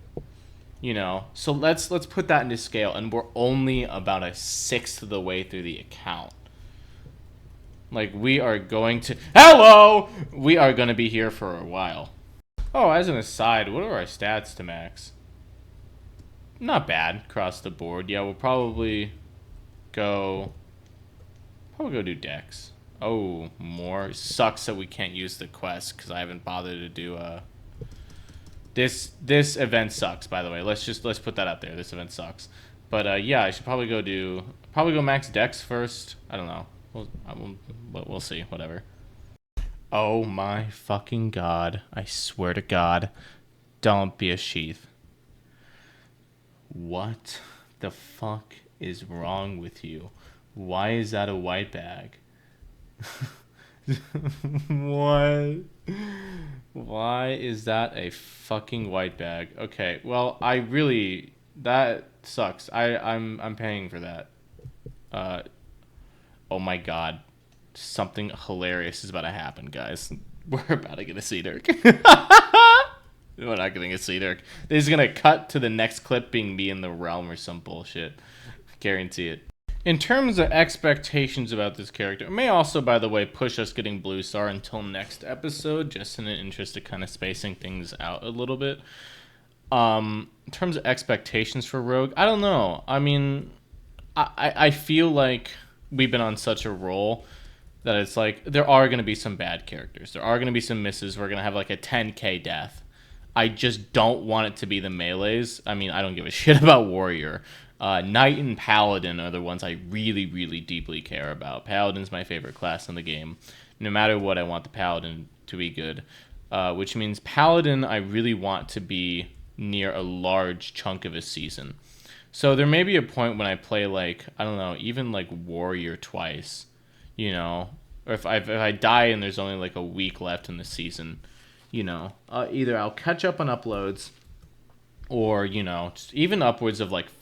You know, so let's put that into scale, and we're only about a sixth of the way through the account. Like, we are going to... Hello! We are going to be here for a while. Oh, as an aside, what are our stats to max? Not bad across the board. Yeah, we'll probably go... do Dex. Oh, more. Sucks that we can't use the quest, because I haven't bothered to do... This event sucks, by the way. Let's put that out there. This event sucks. But, yeah, I should probably go max Dex first. I don't know. We'll see. Whatever. Oh my fucking god. I swear to god. Don't be a sheath. What the fuck is wrong with you? Why is that a white bag? What? Why is that a fucking white bag? Okay, well, that sucks. I'm paying for that. Oh my god. Something hilarious is about to happen, guys. We're about to get a Sea Dirk. We're not getting a Sea Dirk. This is gonna cut to the next clip being me in the realm or some bullshit. Guarantee it. In terms of expectations about this character, it may also, by the way, push us getting Blue Star until next episode, just in the interest of kind of spacing things out a little bit. In terms of expectations for Rogue, I don't know. I mean, I feel like we've been on such a roll that it's like there are going to be some bad characters. There are going to be some misses. We're going to have like a 10k death. I just don't want it to be the melees. I mean, I don't give a shit about Warrior. Knight and Paladin are the ones I really, really deeply care about. Paladin's my favorite class in the game. No matter what, I want the Paladin to be good. Which means Paladin I really want to be near a large chunk of a season. So there may be a point when I play, like, I don't know, even like Warrior twice, you know? Or if I die and there's only like a week left in the season, you know? Either I'll catch up on uploads, or, you know, just even upwards of like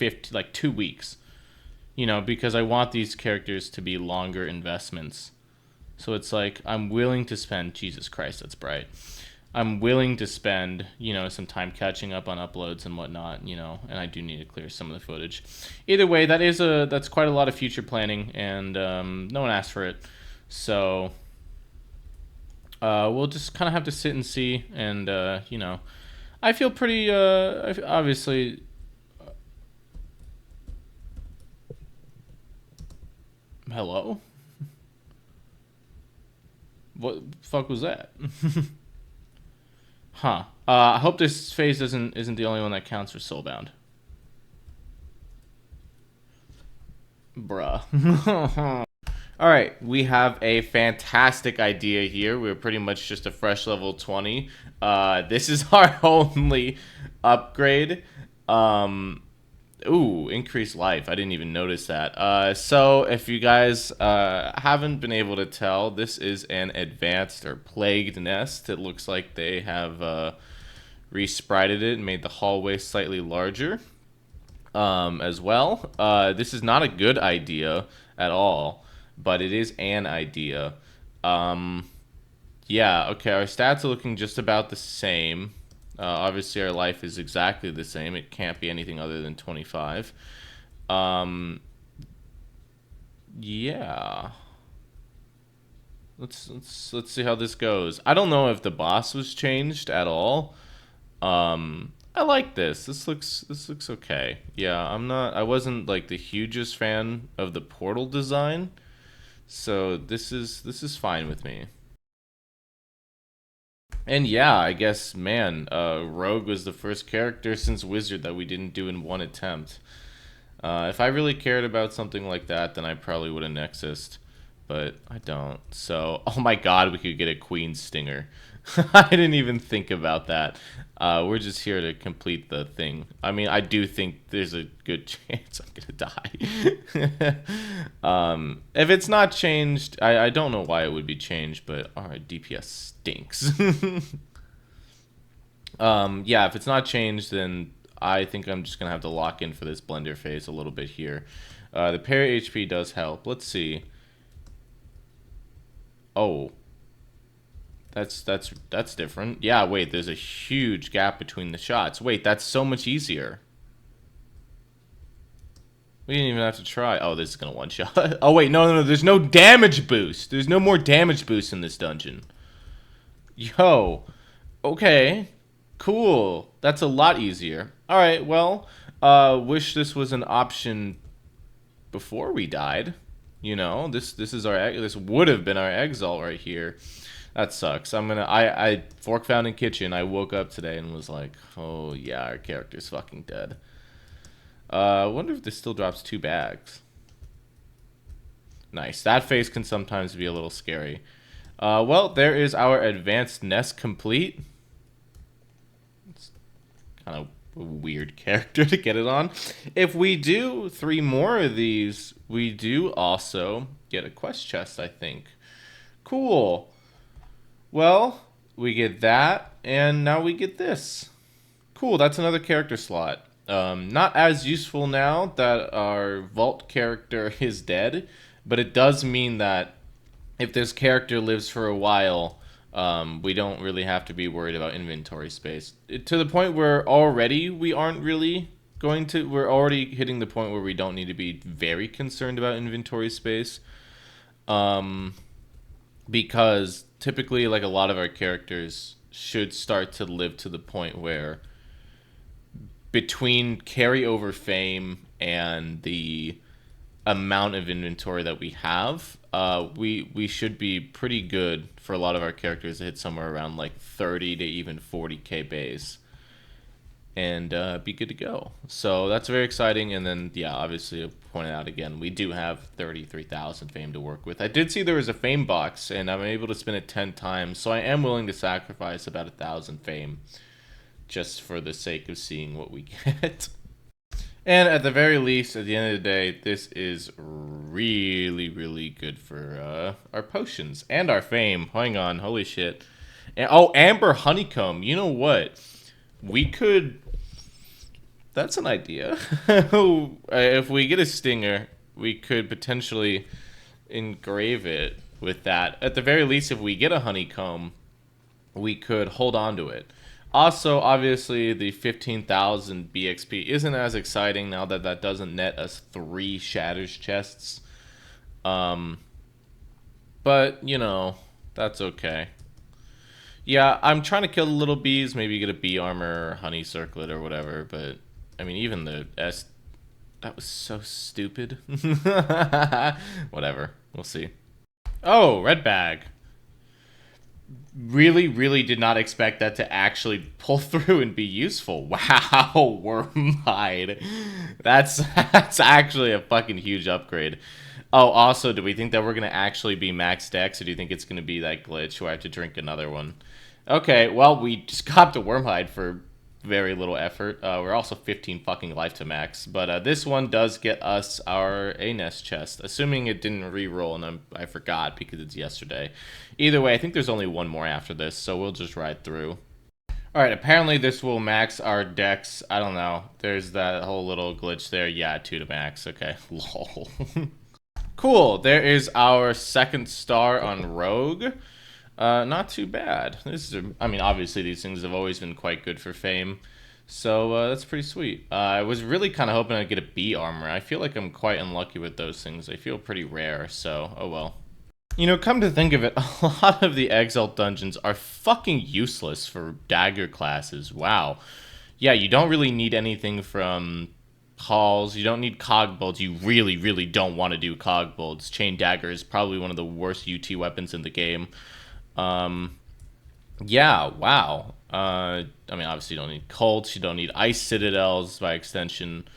2 weeks, you know, because I want these characters to be longer investments. So it's like I'm willing to spend, Jesus Christ, that's bright. I'm willing to spend, you know, some time catching up on uploads and whatnot, you know, and I do need to clear some of the footage. Either way, that's quite a lot of future planning, and no one asked for it. So we'll just kind of have to sit and see, and, you know, I feel pretty, obviously... Hello? What the fuck was that? Huh. I hope this phase isn't the only one that counts for Soulbound. Bruh. Alright, we have a fantastic idea here. We're pretty much just a fresh level 20. This is our only upgrade. Ooh, increased life. I didn't even notice that. So, if you guys haven't been able to tell, this is an advanced or plagued nest. It looks like they have re-sprited it and made the hallway slightly larger as well. This is not a good idea at all, but it is an idea. Yeah, okay, our stats are looking just about the same. Obviously, our life is exactly the same. It can't be anything other than 25. Yeah. Let's see how this goes. I don't know if the boss was changed at all. I like this. This looks okay. Yeah, I wasn't like the hugest fan of the portal design, so this is fine with me. And yeah, I guess, man, Rogue was the first character since Wizard that we didn't do in one attempt. If I really cared about something like that, then I probably would have Nexused, but I don't. So, oh my god, we could get a Queen Stinger. I didn't even think about that. We're just here to complete the thing. I mean, I do think there's a good chance I'm gonna die. If it's not changed, I don't know why it would be changed, but alright, DPS stinks. Yeah, if it's not changed, then I think I'm just gonna have to lock in for this blender phase a little bit here. The parry HP does help. Let's see. Oh. That's different. Yeah, wait, there's a huge gap between the shots. Wait, that's so much easier. We didn't even have to try. Oh, this is gonna one-shot. Oh, wait, no. There's no damage boost. There's no more damage boost in this dungeon. Yo. Okay. Cool. That's a lot easier. Alright, well, wish this was an option before we died. You know, this would have been our exalt right here. That sucks. I fork found in kitchen. I woke up today and was like, oh yeah, our character's fucking dead. I wonder if this still drops 2 bags. Nice. That face can sometimes be a little scary. Well, there is our advanced nest complete. It's kind of a weird character to get it on. If we do 3 more of these, we do also get a quest chest, I think. Cool. Well, we get that, and now we get this. Cool, that's another character slot. Not as useful now that our vault character is dead, but it does mean that if this character lives for a while, we don't really have to be worried about inventory space. To the point where already we aren't really we're already hitting the point where we don't need to be very concerned about inventory space. Because typically, like, a lot of our characters should start to live to the point where between carryover fame and the amount of inventory that we have, we should be pretty good for a lot of our characters to hit somewhere around like 30 to even 40k base and be good to go. So that's very exciting. And then, yeah, obviously, I pointed out again, we do have 33,000 fame to work with. I did see there was a fame box, and I'm able to spin it 10 times, so I am willing to sacrifice about 1,000 fame just for the sake of seeing what we get. And at the very least, at the end of the day, this is really, really good for our potions and our fame. Hang on, holy shit. And, oh, Amber Honeycomb. You know what? We could... That's an idea. If we get a stinger, we could potentially engrave it with that. At the very least, if we get a honeycomb, we could hold on to it. Also, obviously, the 15,000 BXP isn't as exciting now that that doesn't net us 3 Shatters chests. But, you know, that's okay. Yeah, I'm trying to kill the little bees, maybe get a bee armor or honey circlet or whatever, but, I mean, even the S... That was so stupid. Whatever, we'll see. Oh, red bag. Really did not expect that to actually pull through and be useful. Wow, Wormhide. That's actually a fucking huge upgrade. Oh, also, do we think that we're going to actually be max dex, or do you think it's going to be that glitch where I have to drink another one? Okay, well, we just got the Wormhide for very little effort. We're also 15 fucking life to max, but this one does get us our A-Nest chest, assuming it didn't re-roll and I forgot because it's yesterday. Either way, I think there's only one more after this, so we'll just ride through. Alright, apparently this will max our dex. I don't know. There's that whole little glitch there. Yeah, 2 to max. Okay, lol. Cool, there is our 2nd star on Rogue. Not too bad. I mean, obviously these things have always been quite good for fame, so that's pretty sweet. I was really kind of hoping I'd get a bee armor. I feel like I'm quite unlucky with those things. They feel pretty rare, so oh well. You know, come to think of it, a lot of the Exalt dungeons are fucking useless for dagger classes. Wow. Yeah, you don't really need anything from halls. You don't need Kogbolds. You really don't want to do Kogbolds. Chain Dagger is probably one of the worst UT weapons in the game. Yeah, wow. I mean, obviously you don't need Colts, you don't need Ice Citadels by extension.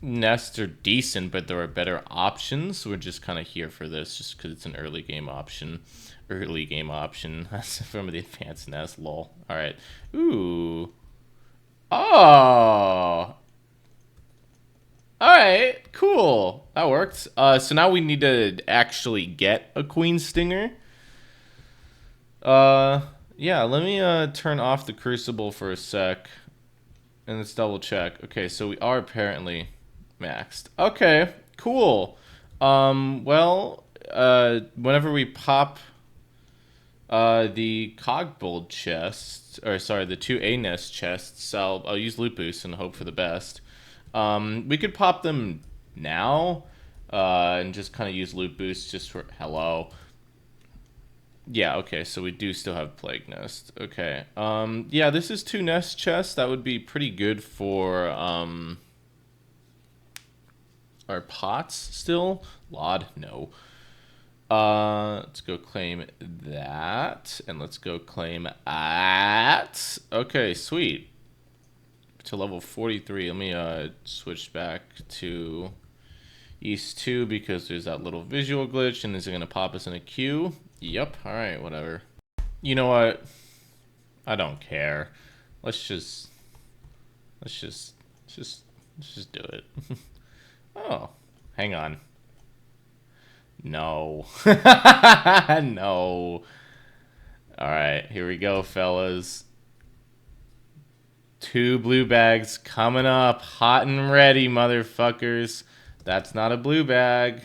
Nests are decent, but there are better options. We're just kind of here for this, just because it's an early game option. That's from the advanced nest, lol. Alright. Ooh. Oh! Alright, cool. That worked. So now we need to actually get a Queen Stinger. Yeah, let me turn off the Crucible for a sec. And let's double check. Okay, so we are apparently maxed. Okay, cool. Well, whenever we pop the Kogbold chest, or sorry, the 2 A-Nest chests, I'll use Loot Boost and hope for the best. We could pop them now, and just kind of use loot boost just for hello. Yeah, okay, so we do still have Plague Nest. Okay. Yeah, this is 2 nest chests. That would be pretty good for our pots still. Lod, no. Let's go claim that, and let's go claim that. Okay, sweet. To level 43. Let me switch back to East 2 because there's that little visual glitch, and is it gonna pop us in a queue? Yep. All right, whatever. You know what? I don't care. Let's just do it. Oh, hang on. No. No. All right, here we go, fellas. 2 blue bags coming up, hot and ready, motherfuckers. That's not a blue bag.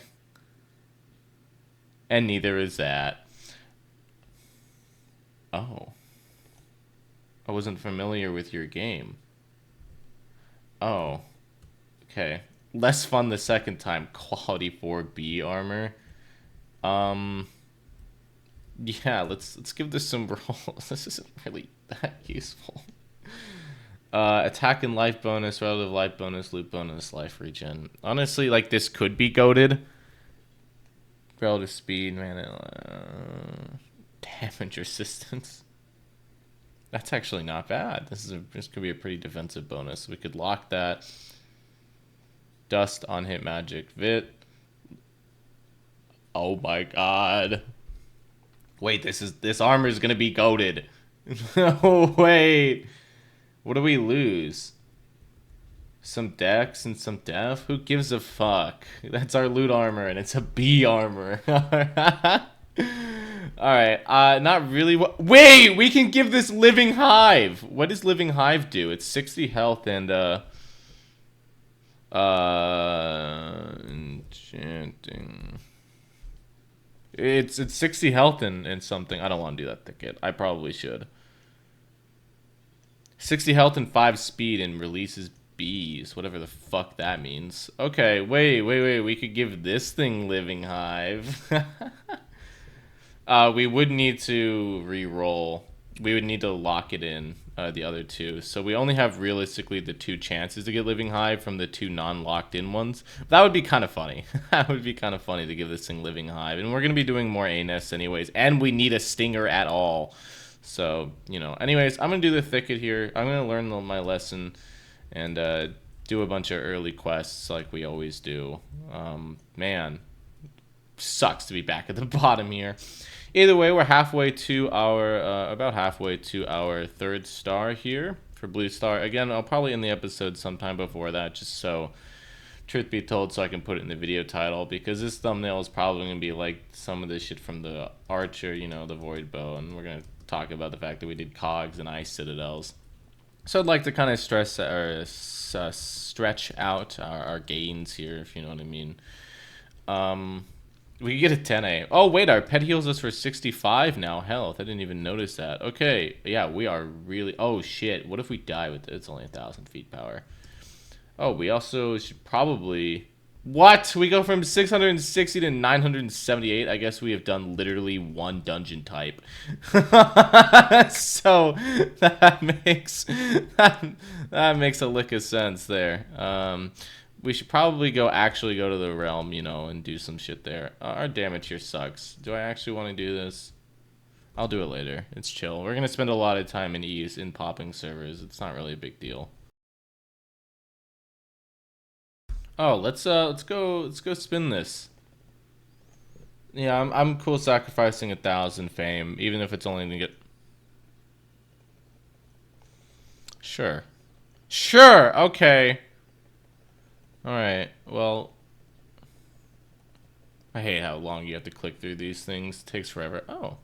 And neither is that. Oh. I wasn't familiar with your game. Oh. Okay. Less fun the second time. Quality 4B armor. Yeah, let's give this some rolls. This isn't really that useful. Attack and life bonus, relative life bonus, loot bonus, life regen. Honestly, like, this could be goated. Relative speed, man. Damage resistance. That's actually not bad. This could be a pretty defensive bonus. We could lock that. Dust on hit magic Vit. Oh my god. Wait, this armor is gonna be goated. No, wait. What do we lose? Some dex and some def? Who gives a fuck? That's our loot armor, and it's a B armor. Alright, not really. Wait, we can give this Living Hive. What does Living Hive do? It's 60 health and, enchanting. It's 60 health and something. I don't want to do that thicket. I probably should. 60 health and 5 speed and releases bees. Whatever the fuck that means. Okay, wait. We could give this thing Living Hive. We would need to re-roll. We would need to lock it in, the other two. So we only have realistically the 2 chances to get Living Hive from the 2 non-locked in ones. That would be kind of funny. That would be kind of funny to give this thing Living Hive. And we're going to be doing more A-nests anyways. And we need a stinger at all. So, you know. Anyways, I'm going to do the thicket here. I'm going to learn my lesson and do a bunch of early quests like we always do. Man, sucks to be back at the bottom here. Either way, we're halfway to our, about halfway to our 3rd star here for Blue Star. Again, I'll probably end the episode sometime before that, just so, truth be told, so I can put it in the video title, because this thumbnail is probably going to be like some of the shit from the Archer, you know, the Void Bow, and we're going to talk about the fact that we did Cogs and Ice Citadels. So I'd like to kind of stretch out our gains here, if you know what I mean. We could get a 10A. Oh, wait, our pet heals us for 65 now health. I didn't even notice that. Okay, yeah, we are really... Oh, shit. What if we die with it? It's only 1,000 feet power. Oh, we also should probably... What? We go from 660 to 978. I guess we have done literally 1 dungeon type. So, that makes a lick of sense there. We should probably actually go to the realm, you know, and do some shit there. Our damage here sucks. Do I actually want to do this? I'll do it later. It's chill. We're gonna spend a lot of time in popping servers. It's not really a big deal. Oh, let's go spin this. Yeah, I'm cool sacrificing 1,000 fame, even if it's only gonna get. Sure. Sure. Okay. Alright, well, I hate how long you have to click through these things. It takes forever. Oh.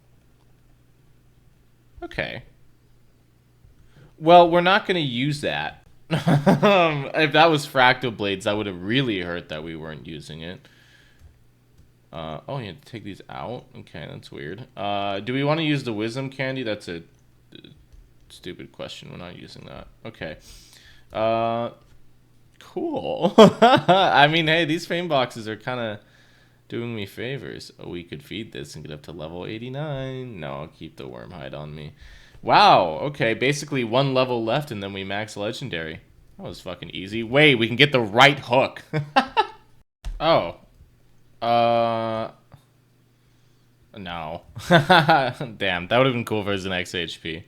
Okay. Well, we're not going to use that. If that was Fractal Blades, that would have really hurt that we weren't using it. Oh, you have to take these out? Okay, that's weird. Do we want to use the Wisdom Candy? That's a stupid question. We're not using that. Okay. Cool. I mean, hey, these fame boxes are kind of doing me favors. Oh, we could feed this and get up to level 89. No, I'll keep the worm hide on me. Wow, okay, basically one level left and then we max legendary. That was fucking easy. Wait, we can get the right hook. Oh. No. Damn, that would have been cool if it was an XHP.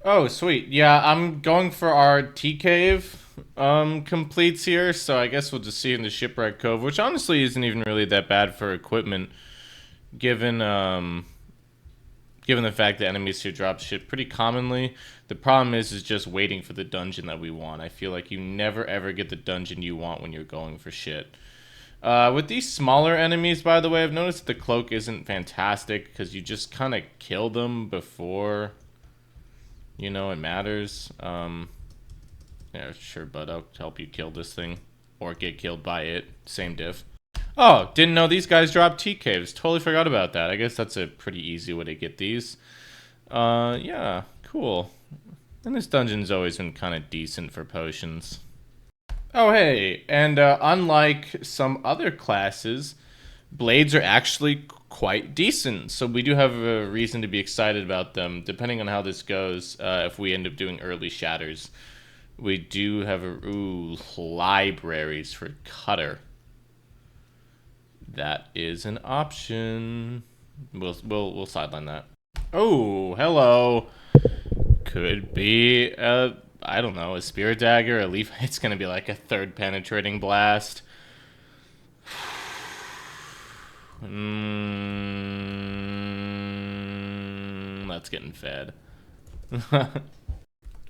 Oh, sweet. Yeah, I'm going for our T-Cave completes here, so I guess we'll just see in the Shipwreck Cove, which honestly isn't even really that bad for equipment, given given the fact that enemies here drop shit pretty commonly. The problem is just waiting for the dungeon that we want. I feel like you never ever get the dungeon you want when you're going for shit. With these smaller enemies, by the way, I've noticed the cloak isn't fantastic because you just kind of kill them before, you know, it matters. Yeah, sure, bud, I'll help you kill this thing or get killed by it. Same diff. Oh, didn't know these guys drop T-Caves. Totally forgot about that. I guess that's a pretty easy way to get these. Yeah, cool. And this dungeon's always been kind of decent for potions. Oh, hey, and unlike some other classes, blades are actually quite decent. So we do have a reason to be excited about them, depending on how this goes, if we end up doing early shatters. We do have libraries for cutter. That is an option. We'll sideline that. Oh, hello. Could be I don't know, a spirit dagger, a leaf. It's gonna be like a third penetrating blast. That's getting fed.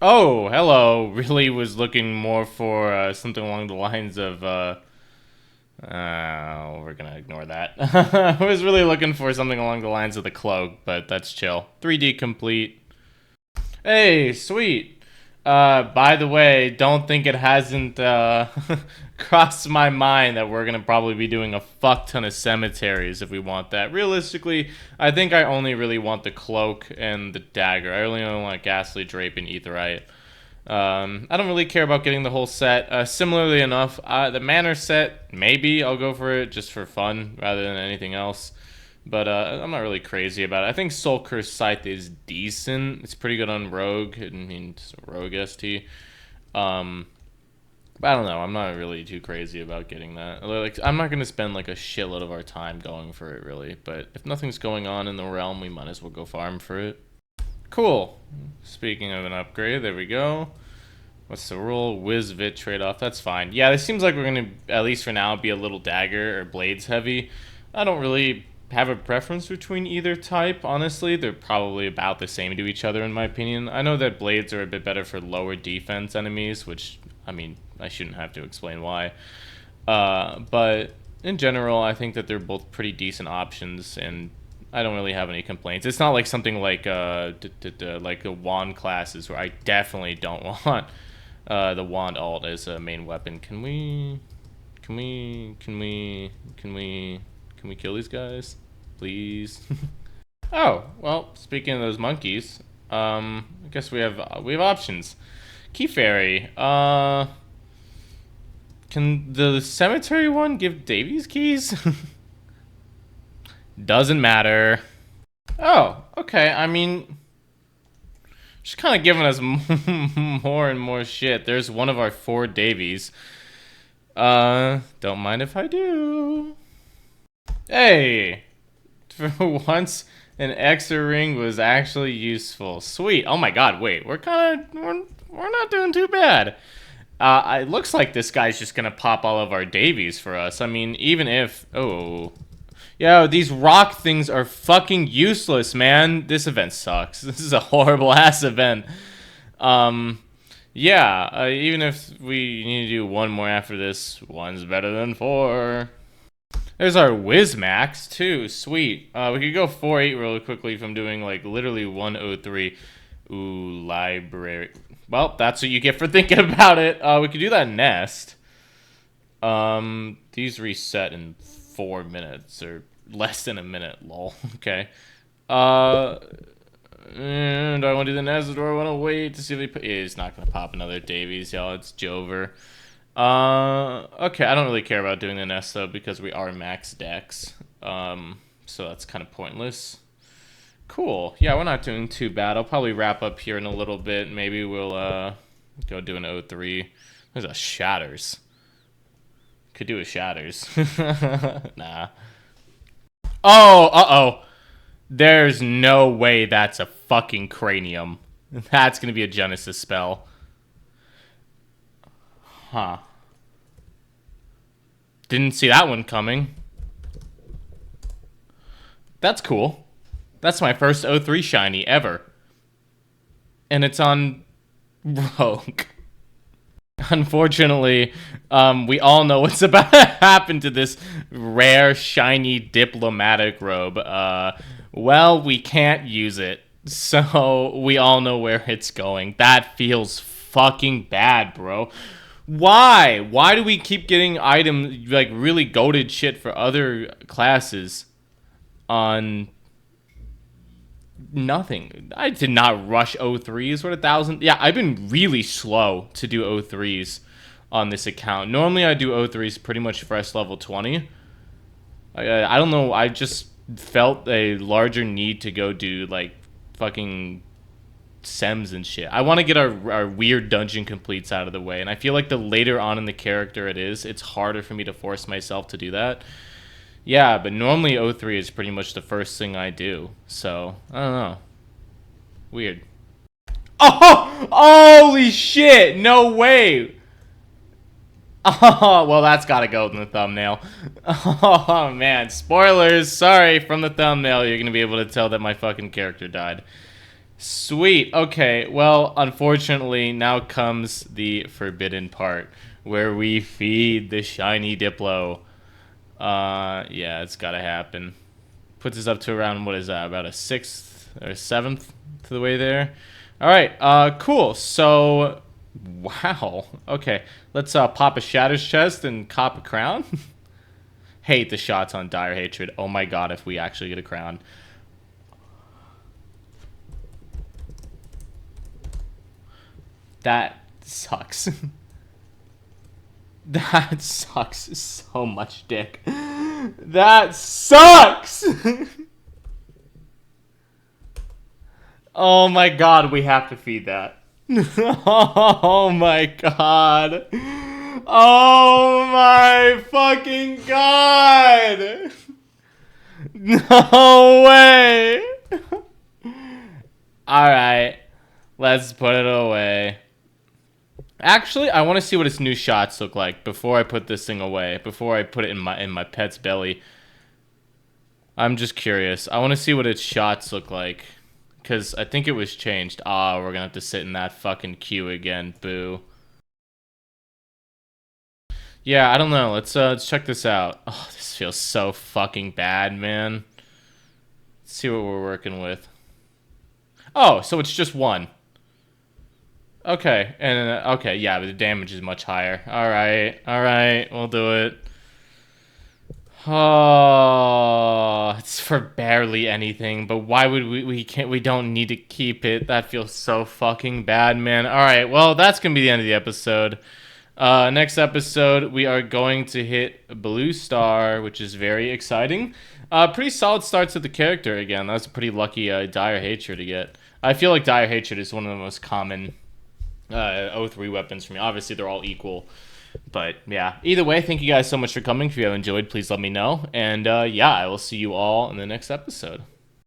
Oh, hello. Really was looking more for something along the lines of we're gonna ignore that. I was really looking for something along the lines of the cloak, but that's chill. 3D complete. Hey, sweet. By the way, don't think it hasn't crossed my mind that we're gonna probably be doing a fuck ton of cemeteries if we want that. Realistically, I think I only really want the cloak and the dagger. I really only want ghastly drape and aetherite. I don't really care about getting the whole set. Similarly enough, the manor set, maybe I'll go for it just for fun rather than anything else. But I'm not really crazy about it. I think Soul Curse Scythe is decent. It's pretty good on Rogue. I mean, it's Rogue ST. But I don't know. I'm not really too crazy about getting that. Like, I'm not going to spend like a shitload of our time going for it, really. But if nothing's going on in the realm, we might as well go farm for it. Cool. Speaking of an upgrade, there we go. What's the rule? Whiz-Vit trade-off. That's fine. Yeah, it seems like we're going to, at least for now, be a little dagger or blades heavy. I don't really have a preference between either type, honestly. They're probably about the same to each other, in my opinion. I know that blades are a bit better for lower defense enemies, which, I mean, I shouldn't have to explain why. But in general, I think that they're both pretty decent options, and I don't really have any complaints. It's not like something like like the wand classes where I definitely don't want the wand alt as a main weapon. Can we kill these guys, please? Oh, well, speaking of those monkeys, I guess we have options. Key Fairy. Can the cemetery one give Davies keys? Doesn't matter. Oh, okay. I mean, she's kind of giving us more and more shit. There's one of our 4 Davies. Don't mind if I do. Hey, for once, an Exa ring was actually useful. Sweet. Oh my god, wait. We're not doing too bad. It looks like this guy's just gonna pop all of our Davies for us. I mean, even if... Oh. Yo, these rock things are fucking useless, man. This event sucks. This is a horrible ass event. Yeah, even if we need to do one more after this, one's better than 4. There's our Wizmax, too. Sweet. We could go 4-8 really quickly from doing, like, literally 103. Ooh, library. Well, that's what you get for thinking about it. We could do that nest. These reset in 4 minutes, or less than a minute, lol. Okay. Do I want to do the nest, or do I want to wait to see if he... He's not going to pop another Davies, y'all. It's Jover. Okay, I don't really care about doing the nest though because we are max dex. So that's kind of pointless. Cool. Yeah, we're not doing too bad. I'll probably wrap up here in a little bit. Maybe we'll go do an O3. There's a shatters. Could do a shatters. Nah. Oh, uh-oh. There's no way that's a fucking cranium. That's gonna be a Genesis spell. Huh. Didn't see that one coming. That's cool. That's my first O3 shiny ever. And it's on Rogue. Unfortunately, we all know what's about to happen to this rare, shiny diplomatic robe. Well, we can't use it. So we all know where it's going. That feels fucking bad, bro. Why? Why do we keep getting items, like, really goated shit for other classes on nothing? I did not rush O3s. What, 1,000? Yeah, I've been really slow to do O3s on this account. Normally I do O3s pretty much fresh level 20. I don't know. I just felt a larger need to go do, like, fucking sems and shit. I want to get our weird dungeon completes out of the way, and I feel like the later on in the character it is, it's harder for me to force myself to do that. Yeah, but normally O3 is pretty much the first thing I do, so I don't know. Weird. Oh, holy shit! No way! Oh, well, that's gotta go in the thumbnail. Oh, man. Spoilers. Sorry, from the thumbnail, you're gonna be able to tell that my fucking character died. Sweet. Okay, well, unfortunately, now comes the forbidden part, where we feed the shiny Diplo. Yeah, it's gotta happen. Puts us up to around, what is that, about a 6th or 7th to the way there. Alright, cool. So, wow. Okay, let's pop a Shatter's chest and cop a crown. Hate the shots on Dire Hatred. Oh my god, if we actually get a crown. That sucks. That sucks so much, dick. That sucks! Oh my god, we have to feed that. Oh my god. Oh my fucking god! No way! Alright, let's put it away. Actually, I want to see what its new shots look like before I put this thing away. Before I put it in my pet's belly. I'm just curious. I want to see what its shots look like. Because I think it was changed. Ah, we're going to have to sit in that fucking queue again. Boo. Yeah, I don't know. Let's check this out. Oh, this feels so fucking bad, man. Let's see what we're working with. Oh, so it's just one. Okay, and okay, yeah, but the damage is much higher. Alright, we'll do it. Oh, it's for barely anything, but why would we don't need to keep it. That feels so fucking bad, man. Alright, well, that's gonna be the end of the episode. Next episode, we are going to hit Blue Star, which is very exciting. Pretty solid starts with the character again. That was a pretty lucky Dire Hatred to get. I feel like Dire Hatred is one of the most common O3 weapons for me. Obviously, they're all equal. But, yeah. Either way, thank you guys so much for coming. If you have enjoyed, please let me know. And, yeah, I will see you all in the next episode.